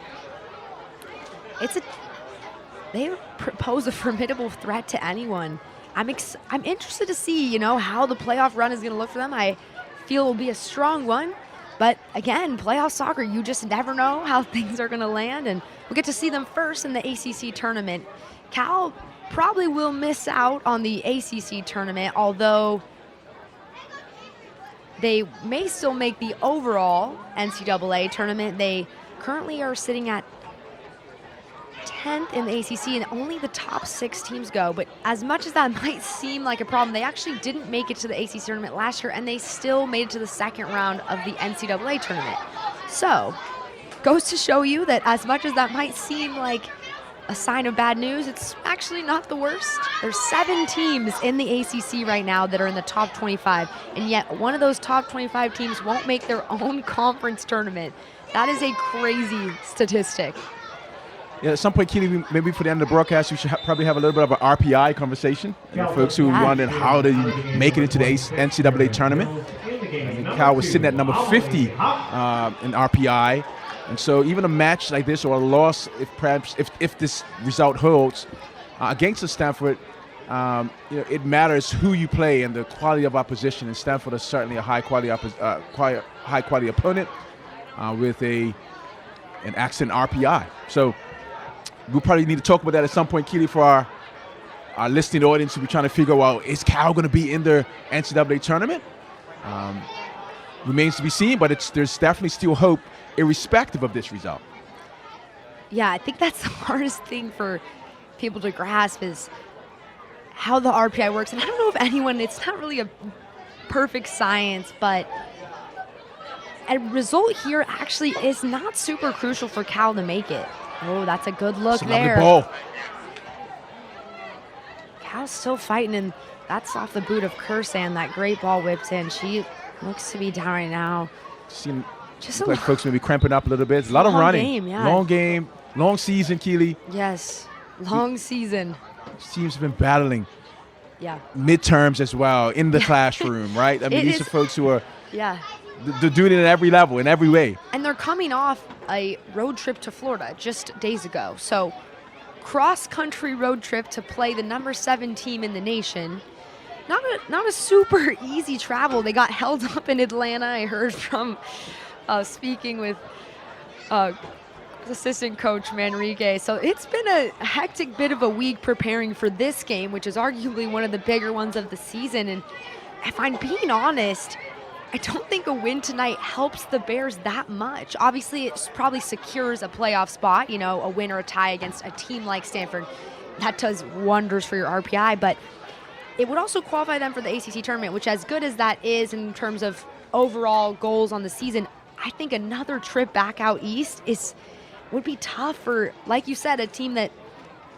They pose a formidable threat to anyone. I'm interested to see, how the playoff run is going to look for them. I feel it will be a strong one. But again, playoff soccer, you just never know how things are going to land. And we'll get to see them first in the ACC tournament. Cal probably will miss out on the ACC tournament, although they may still make the overall NCAA tournament. They currently are sitting at 10th in the ACC, and only the top 6 teams go. But as much as that might seem like a problem, they actually didn't make it to the ACC tournament last year, and they still made it to the second round of the NCAA tournament. So, goes to show you that as much as that might seem like a sign of bad news, it's actually not the worst. There's 7 teams in the ACC right now that are in the top 25, and yet one of those top 25 teams won't make their own conference tournament. That is a crazy statistic. Yeah, at some point, Keely, maybe for the end of the broadcast, we should probably have a little bit of an RPI conversation. Folks who are wondering how to make it into the NCAA tournament. I mean, Cal was sitting at number 50 in RPI. And so even a match like this or a loss, if this result holds against the Stanford, it matters who you play and the quality of opposition. And Stanford is certainly a high quality opponent with an excellent RPI. So we'll probably need to talk about that at some point, Keely, for our listening audience. We're trying to figure out, is Cal going to be in the NCAA tournament? Remains to be seen, but there's definitely still hope, irrespective of this result. Yeah, I think that's the hardest thing for people to grasp is how the RPI works. And I don't know if anyone, it's not really a perfect science, but a result here actually is not super crucial for Cal to make it. Oh, that's a good look there. Ball. Cal's still fighting, and that's off the boot of Kursan. That great ball whipped in. She looks to be down right now. Just like folks may be cramping up a little bit. It's a lot of running. Long game, long season, Keely. Yes, long season. Teams have been battling. Yeah. Midterms as well in the classroom, right? I mean, these are folks who are. Yeah. They're doing it at every level, in every way. And they're coming off a road trip to Florida just days ago. So, cross-country road trip to play the number 7 team in the nation. Not a super easy travel. They got held up in Atlanta. I heard from speaking with assistant coach Manrique. So it's been a hectic bit of a week preparing for this game, which is arguably one of the bigger ones of the season. And if I'm being honest, I don't think a win tonight helps the Bears that much. Obviously, it probably secures a playoff spot, a win or a tie against a team like Stanford. That does wonders for your RPI, but it would also qualify them for the ACC tournament, which, as good as that is in terms of overall goals on the season, I think another trip back out east would be tough for, like you said, a team that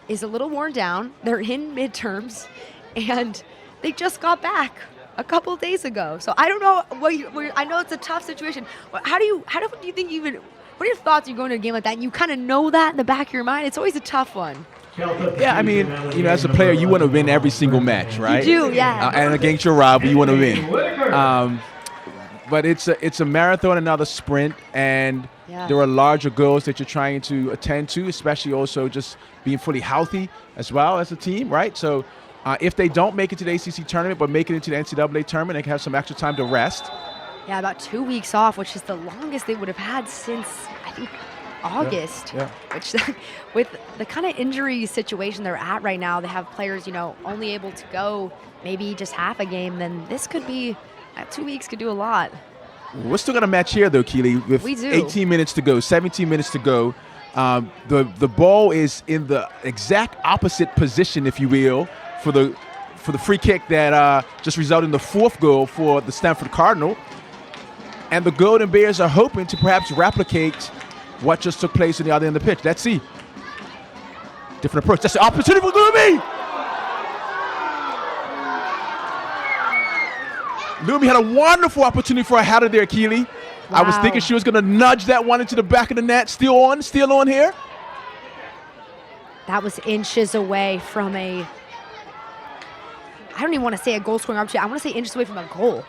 is a little worn down. They're in midterms, and they just got back a couple days ago. So I don't know I know it's a tough situation. How do you think what are your thoughts when you go into a game like that and you kind of know that in the back of your mind? It's always a tough one. Yeah, I mean, as a player, you want to win every single match, right? You do, yeah. And against your rival, you want to win. But it's a marathon and not a sprint, and there are larger goals that you're trying to attend to, especially also just being fully healthy as well as a team, right? So if they don't make it to the ACC tournament but make it into the NCAA tournament, they can have some extra time to rest. Yeah, about 2 weeks off, which is the longest they would have had since, I think, August. Yeah. Which, with the kind of injury situation they're at right now, they have players, only able to go maybe just half a game, then this could be, 2 weeks could do a lot. We're still got a match here, though, Keely, with 18 minutes to go, 17 minutes to go. The ball is in the exact opposite position, if you will, for the free kick that just resulted in the 4th goal for the Stanford Cardinal. And the Golden Bears are hoping to perhaps replicate what just took place in the other end of the pitch. Let's see. Different approach. That's the opportunity for Lumi. Lumi had a wonderful opportunity for a header there, Keely. Wow. I was thinking she was going to nudge that one into the back of the net. Still on here. That was inches away from I don't even want to say a goal scoring opportunity. I want to say inches away from a goal.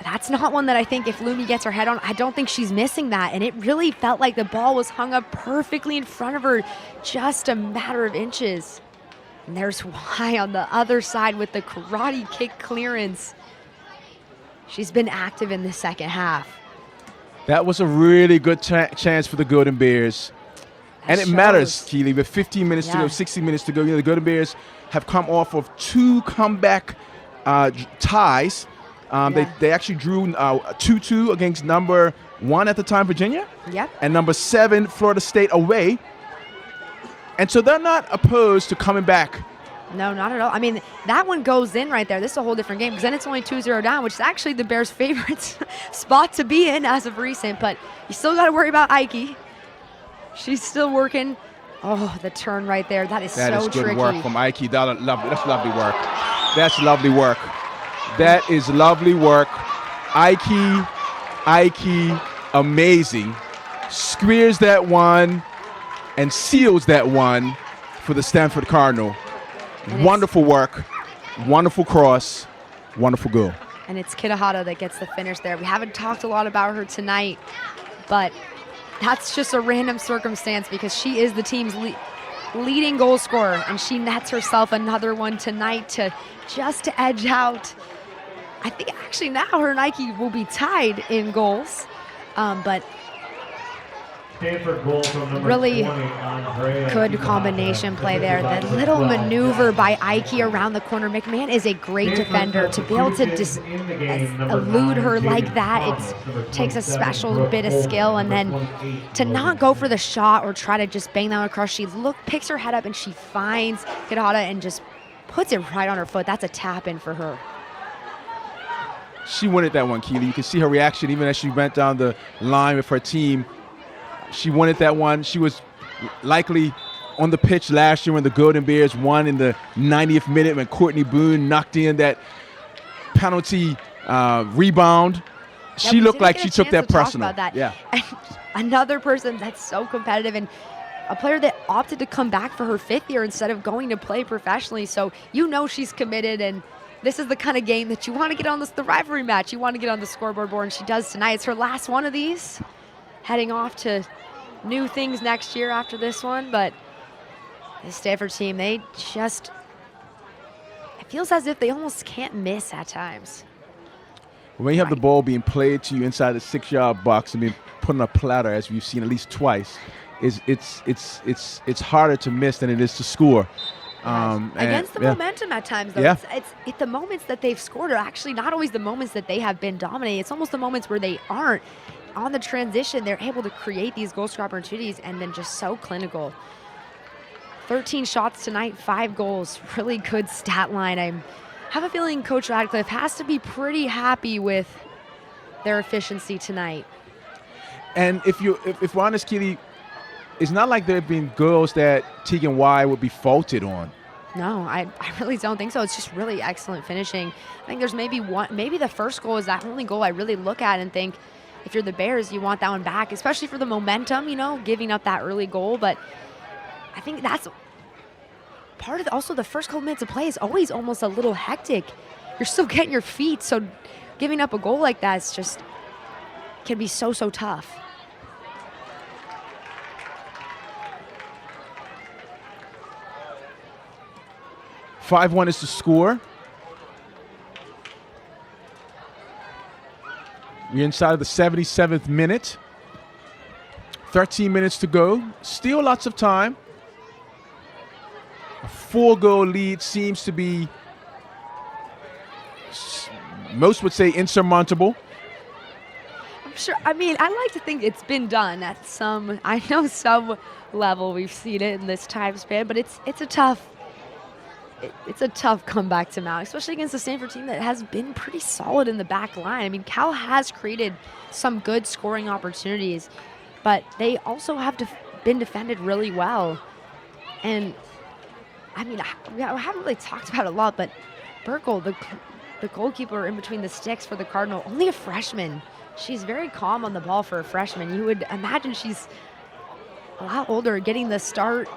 That's not one that I think if Lumi gets her head on, I don't think she's missing that. And it really felt like the ball was hung up perfectly in front of her, just a matter of inches. And there's why on the other side with the karate kick clearance. She's been active in the second half. That was a really good chance for the Golden Bears. And it matters, Keely, with 15 minutes to go, 60 minutes to go. The Golden Bears have come off of 2 comeback ties. They actually drew 2-2 against number 1 at the time, Virginia. Yep. And number 7, Florida State away. And so they're not opposed to coming back. No, not at all. I mean, that one goes in right there. This is a whole different game because then it's only 2-0 down, which is actually the Bears' favorite spot to be in as of recent. But you still got to worry about Aikey. She's still working. Oh, the turn right there. That is so tricky. That is good work from Aikey. That's lovely work. That's lovely work. That is lovely work. Aikey, amazing. Squares that one and seals that one for the Stanford Cardinal. Wonderful work, wonderful cross, wonderful goal. And it's Kitahara that gets the finish there. We haven't talked a lot about her tonight, but that's just a random circumstance because she is the team's leading goal scorer, and she nets herself another one tonight to edge out. I think actually now her and Aikey will be tied in goals, but really good combination play there. That little maneuver by Aikey around the corner. McMahon is a great defender. To be able to elude her like that, it takes a special bit of skill. And then to not go for the shot or try to just bang that across, she picks her head up and she finds Kitahara and just puts it right on her foot. That's a tap in for her. She wanted that one, Keely. You can see her reaction even as she went down the line with her team. She wanted that one. She was likely on the pitch last year when the Golden Bears won in the 90th minute when Courtney Boone knocked in that penalty rebound. She looked like she took that personal. Yeah. Another person that's so competitive and a player that opted to come back for her 5th year instead of going to play professionally. So you know she's committed, and this is the kind of game that you want to get on the rivalry match. You want to get on the scoreboard board, and she does tonight. It's her last one of these. Heading off to new things next year after this one, but the Stanford team, it feels as if they almost can't miss at times. When you have the ball being played to you inside the 6-yard box and being put on a platter, as we've seen at least twice, it's harder to miss than it is to score. Against the momentum at times, though. Yeah. It's the moments that they've scored are actually not always the moments that they have been dominating. It's almost the moments where they aren't. On the transition, they're able to create these goal scoring opportunities and then just so clinical. 13 shots tonight, 5 goals. Really good stat line. I have a feeling Coach Radcliffe has to be pretty happy with their efficiency tonight. And if we're honest, Keely, it's not like there have been goals that Tegan Y would be faulted on. No, I really don't think so. It's just really excellent finishing. I think there's maybe the first goal is that only goal I really look at and think, if you're the Bears, you want that one back, especially for the momentum, giving up that early goal. But I think that's part of also the first couple minutes of play is always almost a little hectic. You're still getting your feet, so giving up a goal like that is just can be so tough. $5-1 is the score. We're inside of the 77th minute. 13 minutes to go. Still lots of time. A 4-goal lead seems to be, most would say, insurmountable. I'm sure. I mean, I like to think it's been done at some level. We've seen it in this time span, but it's a tough it's a tough comeback to mount, especially against a Stanford team that has been pretty solid in the back line. I mean, Cal has created some good scoring opportunities, but they also have been defended really well. And I mean, I haven't really talked about it a lot, but Burkle, the goalkeeper in between the sticks for the Cardinal, only a freshman. She's very calm on the ball for a freshman. You would imagine she's a lot older, getting the start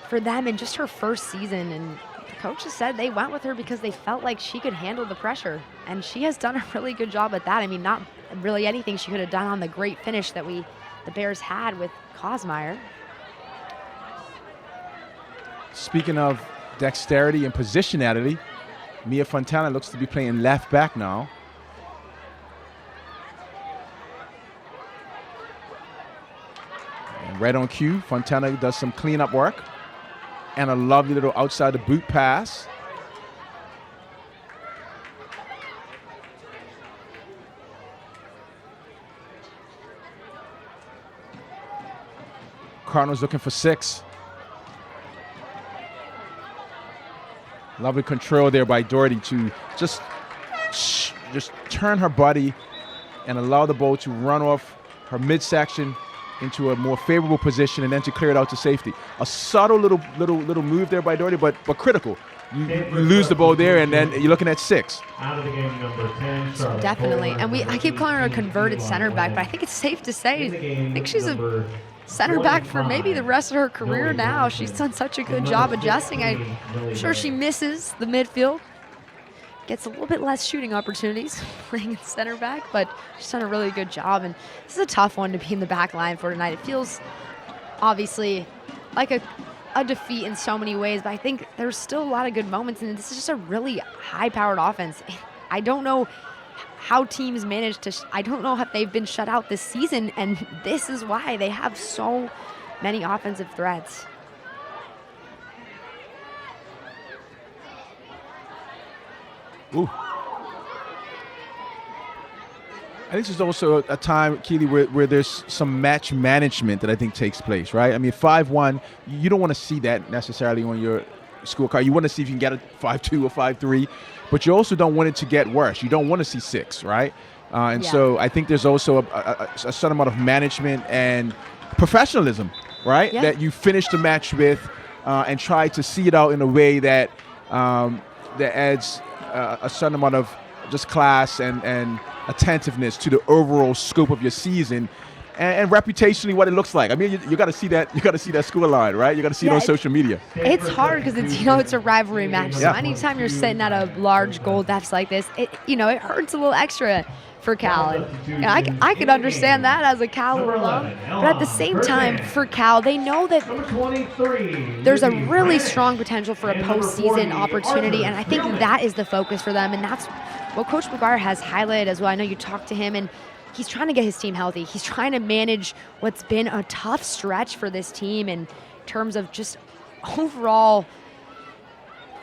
for them in just her first season. And the coaches said they went with her because they felt like she could handle the pressure. And she has done a really good job at that. I mean, not really anything she could have done on the great finish that the Bears had with Kosmeyer. Speaking of dexterity and positionality, Mia Fontana looks to be playing left back now. And right on cue, Fontana does some cleanup work and a lovely little outside the boot pass. Cardinals looking for 6. Lovely control there by Doherty to just turn her body and allow the ball to run off her midsection into a more favorable position and then to clear it out to safety. A subtle little move there by Doherty, but critical. You lose the ball there, and then you're looking at 6. Out of the game, number 10, Charlotte Definitely. Fuller. And I keep calling her a converted center back, but I think it's safe to say, I think she's a center back for maybe the rest of her career now. She's done such a good job adjusting. I'm sure she misses the midfield. Gets a little bit less shooting opportunities playing center back, but she's done a really good job. And this is a tough one to be in the back line for tonight. It feels obviously like a defeat in so many ways, but I think there's still a lot of good moments, and this is just a really high-powered offense. I don't know how teams manage to, I don't know if they've been shut out this season, and this is why they have so many offensive threats. Ooh. I think this is also a time, Keely, where there's some match management that I think takes place, right? I mean, 5-1, you don't want to see that necessarily on your scorecard. You want to see if you can get a 5-2 or 5-3, but you also don't want it to get worse. You don't want to see 6, right? So I think there's also a certain amount of management and professionalism, right? Yeah. That you finish the match with and try to see it out in a way that that adds a certain amount of just class and attentiveness to the overall scope of your season, and reputationally what it looks like. I mean, you got to see that. You got to see that score line, right? You got to see it on social media. It's hard because it's a rivalry match. So anytime you're sitting at a large goal deficit like this, it hurts a little extra for Cal. And I could understand that as a Cal alum, but at the same time, for Cal, they know that there's a really strong potential for a postseason opportunity, and I think that is the focus for them, and that's what Coach McGuire has highlighted as well. I know you talked to him, and he's trying to get his team healthy. He's trying to manage what's been a tough stretch for this team in terms of just overall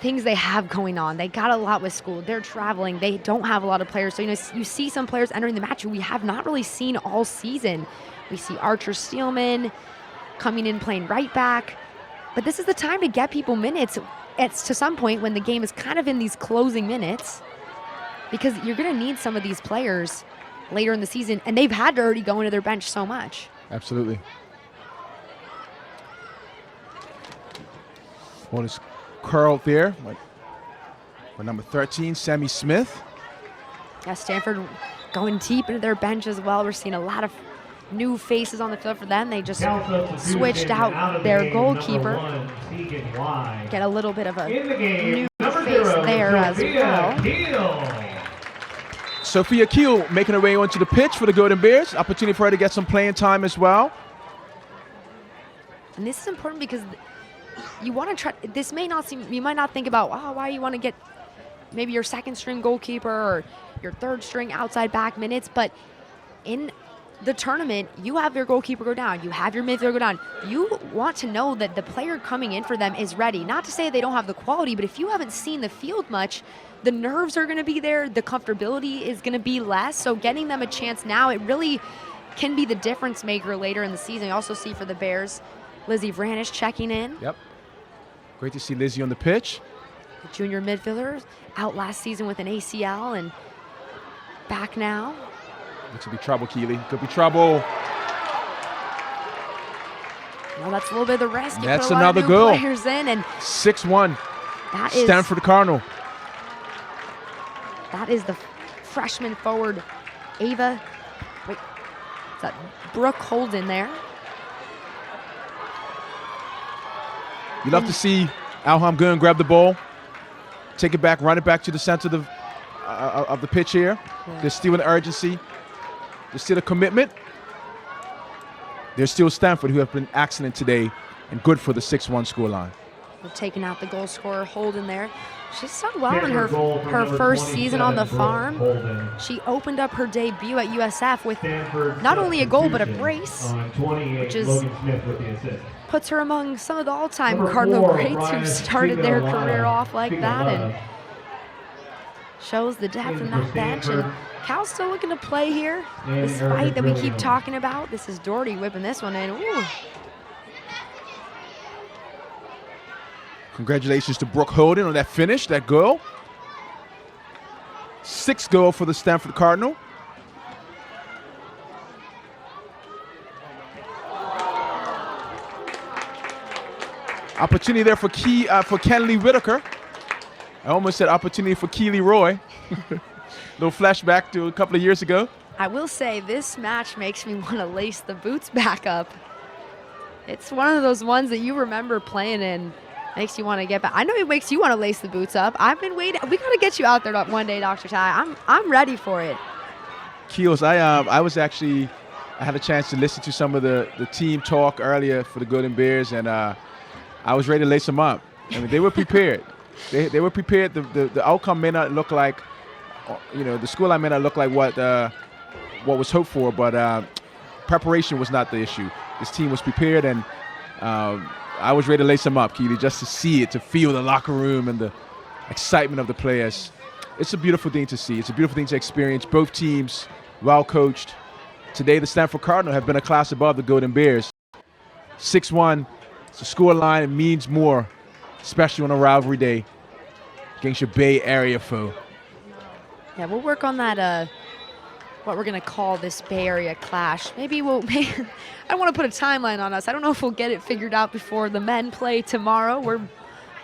things they have going on. They got a lot with school. They're traveling. They don't have a lot of players. So, you see some players entering the match who we have not really seen all season. We see Archer Steelman coming in playing right back. But this is the time to get people minutes. It's to some point when the game is kind of in these closing minutes, because you're going to need some of these players later in the season, and they've had to already go into their bench so much. Absolutely. One is curled there by number 13, Sammy Smith. Yeah, Stanford going deep into their bench as well. We're seeing a lot of new faces on the field for them. They just switched out their goalkeeper. Get a little bit of a new face there as well. Sophia Keel making her way onto the pitch for the Golden Bears. Opportunity for her to get some playing time as well. And this is important because you want to try. This may not seem. You might not think about, why you want to get maybe your second string goalkeeper or your third string outside back minutes, but in the tournament, you have your goalkeeper go down. You have your midfielder go down. You want to know that the player coming in for them is ready. Not to say they don't have the quality, but if you haven't seen the field much, the nerves are going to be there. The comfortability is going to be less. So getting them a chance now, it really can be the difference maker later in the season. You also see for the Bears, Lizzie Vranish checking in. Yep. Great to see Lizzie on the pitch. The junior midfielder out last season with an ACL and back now. Looks to be trouble, Keeley. Could be trouble. Well, that's a little bit of the risk. You That's put a lot of another new goal. players in, and 6-1. that is Stanford Cardinal. That is the freshman forward, Ava. Wait, is that Brooke Holden there? You love to see Alham go and grab the ball, take it back, run it back to the center of the pitch here. Yeah. There's still an urgency. There's still a commitment. There's still Stanford, who have been excellent today and good for the 6-1 scoreline. We're taking out the goal scorer, Holden there. She's done well in Stanford goal from her number first season on the 27, farm. Holden. She opened up her debut at USF with Stanford not only a goal but a substitution brace, on 28, which is- Logan Smith with the assist. puts her among some of the all-time Number Cardinal 4, greats who Brian started their Figueroa. career off like that, and Figueroa. shows the depth in In for that bench. And Stanford. Cal's still looking to play here. And This Erica fight that we keep Williams. talking about. This is Doherty whipping this one in. Ooh. Congratulations to Brooke Holden on that finish, that goal. 6th goal for the Stanford Cardinal. Opportunity there for Kenley Whitaker. I almost said opportunity for Keely Roy. Little flashback to a couple of years ago. I will say this match makes me want to lace the boots back up. It's one of those ones that you remember playing in. Makes you want to get back. I know it makes you want to lace the boots up. I've been waiting. We got to get you out there one day, Dr. Ty. I'm ready for it. Keels, I had a chance to listen to some of the team talk earlier for the Golden Bears, and I was ready to lace them up. I mean, they were prepared. They were prepared. The outcome may not look like, the scoreline may not look like what was hoped for, but preparation was not the issue. This team was prepared, and I was ready to lace them up, Keely, just to see it, to feel the locker room and the excitement of the players. It's a beautiful thing to see. It's a beautiful thing to experience. Both teams well coached. Today, the Stanford Cardinal have been a class above the Golden Bears. 6-1. It's a scoreline. It means more, especially on a rivalry day against your Bay Area foe. Yeah, we'll work on that. What we're gonna call this Bay Area clash. Maybe we'll. I don't want to put a timeline on us. I don't know if we'll get it figured out before the men play tomorrow.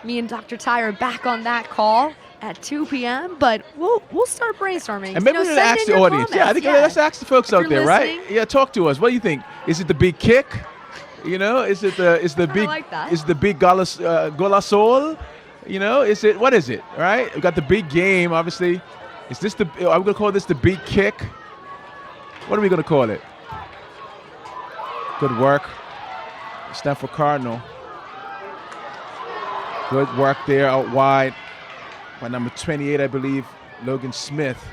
Me and Dr. Ty are back on that call at 2 p.m. But we'll start brainstorming. And maybe we'll ask the audience. Yeah, I think let's ask the folks out there, right? Yeah, talk to us. What do you think? Is it the big kick? Is it the big like that. is the big golasol? What is it? Right? We got the big game, obviously. Are we gonna call this the big kick? What are we gonna call it? Good work, Stanford Cardinal. Good work there out wide by number 28, I believe, Logan Smith.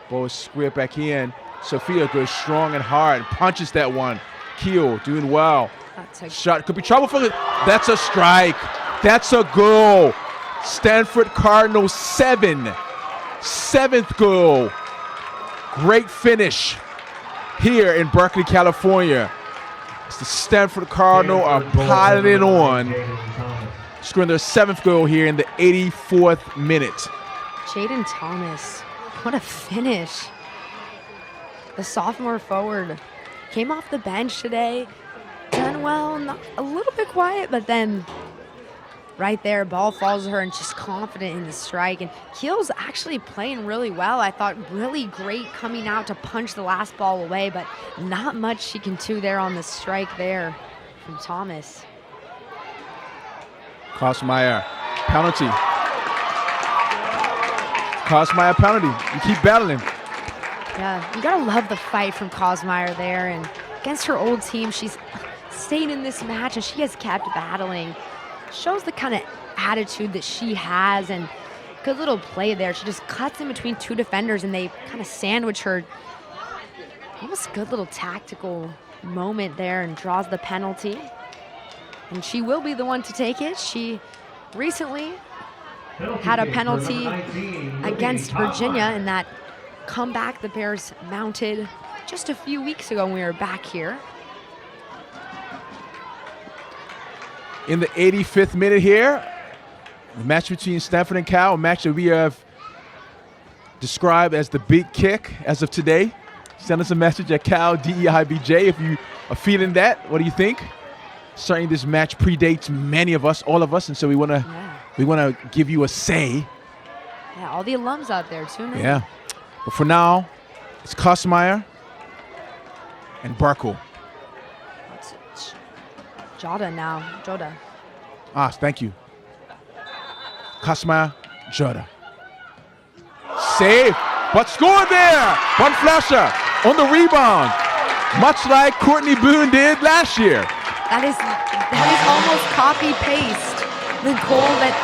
Ball is squared back in. Sophia goes strong and hard, punches that one. Keel doing well. Shot could be trouble for it. That's a strike. That's a goal. Stanford Cardinal 7. 7th goal. Great finish here in Berkeley, California. It's the Stanford Cardinal are piling on, scoring their 7th goal here in the 84th minute. Jaden Thomas, what a finish. The sophomore forward came off the bench today, done well, not a little bit quiet, but then right there, ball falls to her and just confident in the strike. And Keel's actually playing really well. I thought really great coming out to punch the last ball away, but not much she can do there on the strike there from Thomas. Kosmeyer, penalty. Kosmeyer penalty. You keep battling. Yeah, you gotta love the fight from Kosmeyer there. And against her old team, she's stayed in this match and she has kept battling. Shows the kind of attitude that she has, and good little play there. She just cuts in between two defenders and they kind of sandwich her. Almost good little tactical moment there and draws the penalty. And she will be the one to take it. She recently had a penalty against Virginia in that comeback the Bears mounted just a few weeks ago when we were back here. In the 85th minute here, The match between Stanford and Cal, a match that we have described as the big kick as of today. Send us a message at Cal DEIBJ if you are feeling that. What do you think? Certainly this match predates many of us, all of us, and so we want to give you a say. Yeah, all the alums out there tune in. Yeah. But for now, it's Kosmeyer and Barkle. It's Joda now. Joda. Thank you. Kosmeyer, Joda. Save, but score there. One flasher on the rebound, much like Courtney Boone did last year. That is almost copy-paste the goal that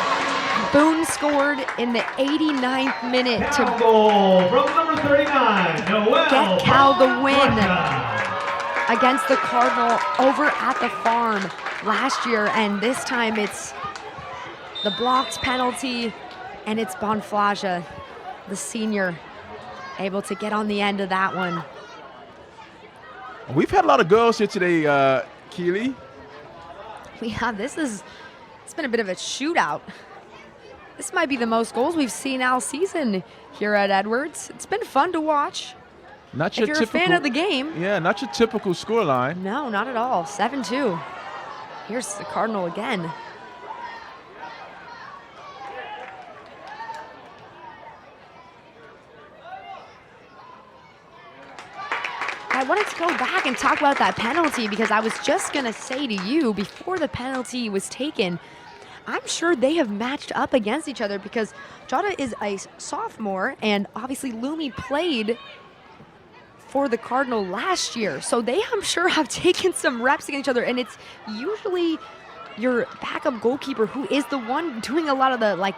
Boone scored in the 89th minute to Goal from number 39, Noel get Cal the win Bonflaja. against the Cardinal over at the farm last year, and this time it's the blocked penalty, and it's Bonflaja, the senior, able to get on the end of that one. We've had a lot of goals here today, Keely. It's been a bit of a shootout. This might be the most goals we've seen all season here at Edwards. It's been fun to watch. Not If you're a fan of the game. Yeah, not your typical scoreline. No, not at all. 7-2. Here's the Cardinal again. I wanted to go back and talk about that penalty because I was just going to say to you before the penalty was taken, I'm sure they have matched up against each other because Jada is a sophomore and obviously Lumi played for the Cardinal last year. So they, I'm sure, have taken some reps against each other, and it's usually your backup goalkeeper who is the one doing a lot of the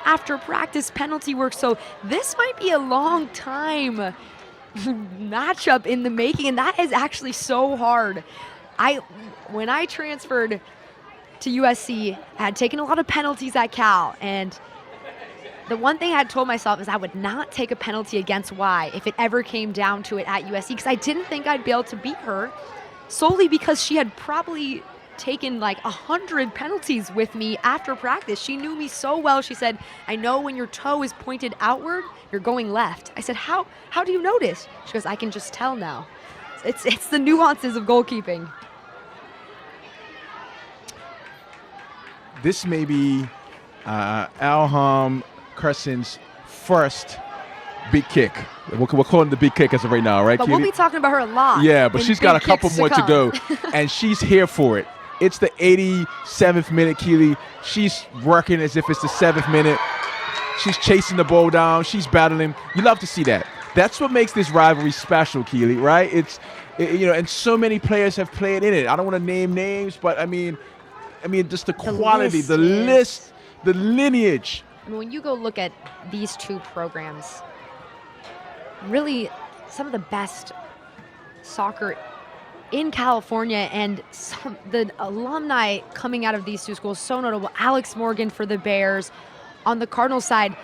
after practice penalty work. So this might be a long time matchup in the making, and that is actually so hard. When I transferred to USC, I had taken a lot of penalties at Cal, and the one thing I had told myself is I would not take a penalty against Y if it ever came down to it at USC, because I didn't think I'd be able to beat her solely because she had probably taken 100 penalties with me after practice. She knew me so well. She said, I know when your toe is pointed outward, you're going left. I said, how do you notice? She goes, I can just tell now. It's the nuances of goalkeeping. This may be Alham Carson's first big kick. We're calling the big kick as of right now, right, But Keely? we'll be talking about her a lot. Yeah, but she's got a big couple kicks more to come. go, and she's here for it. It's the 87th minute, Keely. She's working as if it's the 7th minute. She's chasing the ball down. She's battling. You love to see that. That's what makes this rivalry special, Keely, right? And so many players have played in it. I don't want to name names, but I mean, just the quality, the list, the lineage. I mean, when you go look at these two programs, really some of the best soccer in California, and the alumni coming out of these two schools, so notable. Alex Morgan for the Bears. On the Cardinal side,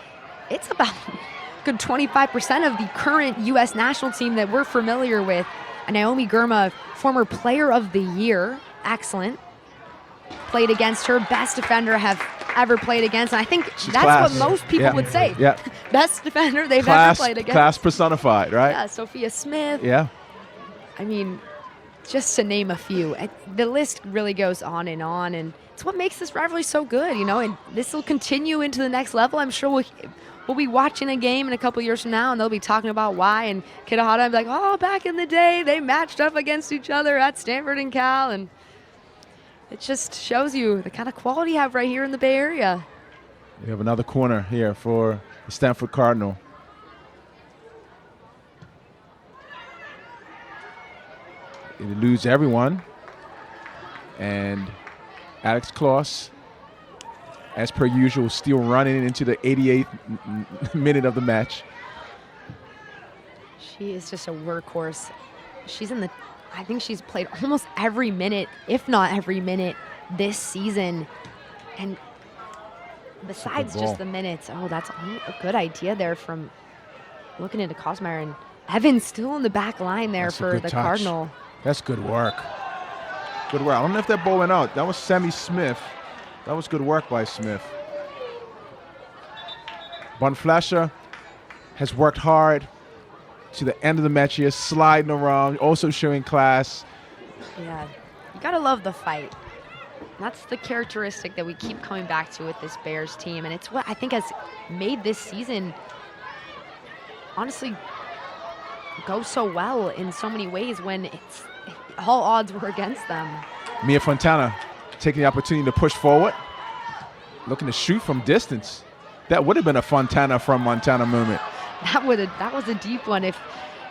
it's about a good 25% of the current U.S. national team that we're familiar with. Naomi Girma, former player of the year, excellent. Played against her, best defender have ever played against. And I think She's that's class. what most people would say. Yeah. Best defender they've ever played against. Class personified, right? Yeah, Sophia Smith. Yeah. I mean, just to name a few. The list really goes on, and it's what makes this rivalry so good, and this will continue into the next level. I'm sure we'll be watching a game in a couple years from now, and they'll be talking about why, and Kitahara will be like, oh, back in the day, they matched up against each other at Stanford and Cal, and it just shows you the kind of quality you have right here in the Bay Area. We have another corner here for the Stanford Cardinal. It eludes everyone. And Alex Kloss, as per usual, still running into the 88th minute of the match. She is just a workhorse. I think she's played almost every minute, if not every minute, this season. And besides just the minutes, that's a good idea there from looking into Kosmeyer, and Evans still in the back line there for the Cardinal. That's good work. Good work. I don't know if that ball went out. That was Sammy Smith. That was good work by Smith. Bonflasher has worked hard to the end of the match here, sliding around, also showing class. Yeah, you gotta love the fight. That's the characteristic that we keep coming back to with this Bears team, and it's what I think has made this season honestly go so well in so many ways when all odds were against them. Mia Fontana taking the opportunity to push forward, looking to shoot from distance. That would have been a Fontana from Montana moment. That was a deep one if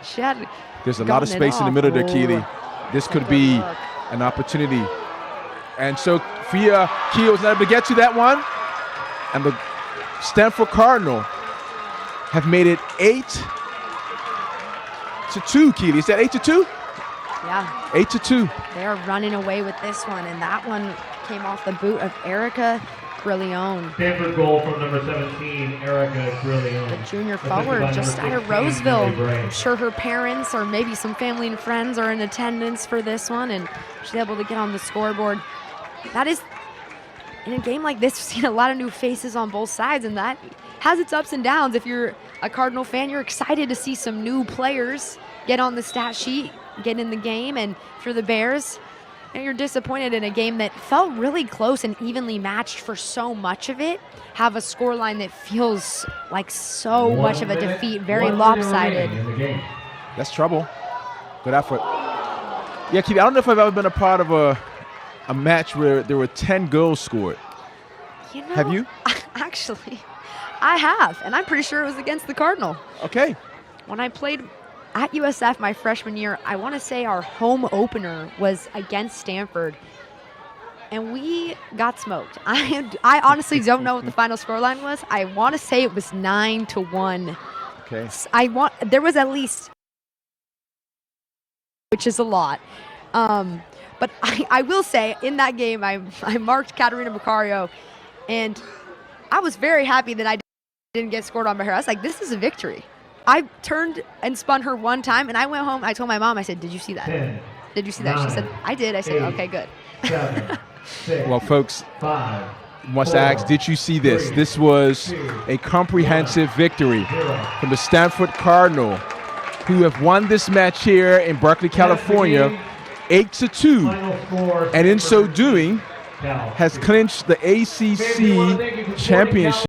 she had. There's a lot of space in the middle there, Keely. This could be look. an opportunity. And so Fia Keo was not able to get to that one. And the Stanford Cardinal have made it 8-2, Keely. Is that 8-2? Yeah. 8-2. They are running away with this one, and that one came off the boot of Erica Grillion. Stanford goal from number 17, Erica Grillion. The junior Assisted by forward number just out of 16, Roseville. Millie Bray. I'm sure her parents or maybe some family and friends are in attendance for this one, and she's able to get on the scoreboard. That is, in a game like this, we've seen a lot of new faces on both sides, and that has its ups and downs. If you're a Cardinal fan, you're excited to see some new players get on the stat sheet, get in the game, and for the Bears, and you're disappointed in a game that felt really close and evenly matched for so much of it, have a scoreline that feels like so 1 much of a minute, defeat, very 1 minute lopsided. remaining in the game. That's trouble. Good effort. Yeah, Keely, I don't know if I've ever been a part of a match where there were 10 goals scored. You know, Have you? Actually, I have, and I'm pretty sure it was against the Cardinal. Okay. When I played at USF my freshman year, I want to say our home opener was against Stanford, and we got smoked. I honestly don't know what the final scoreline was. I want to say it was 9-1. Okay. There was at least, which is a lot. But I will say, in that game, I marked Katarina Macario, and I was very happy that I didn't get scored on by her. I was like, this is a victory. I turned and spun her one time, and I went home. I told my mom, I said, did you see that? 10, Did you see that? She said, I did. I said, 8, okay, good. 7, 6, Well, folks, 5, must 4, ask, did you see this? 3, This was 2, a comprehensive victory 0. from the Stanford Cardinal, who have won this match here in Berkeley, California, 8-2, Final score, and in so Stanford, doing Cal. has clinched the ACC championship.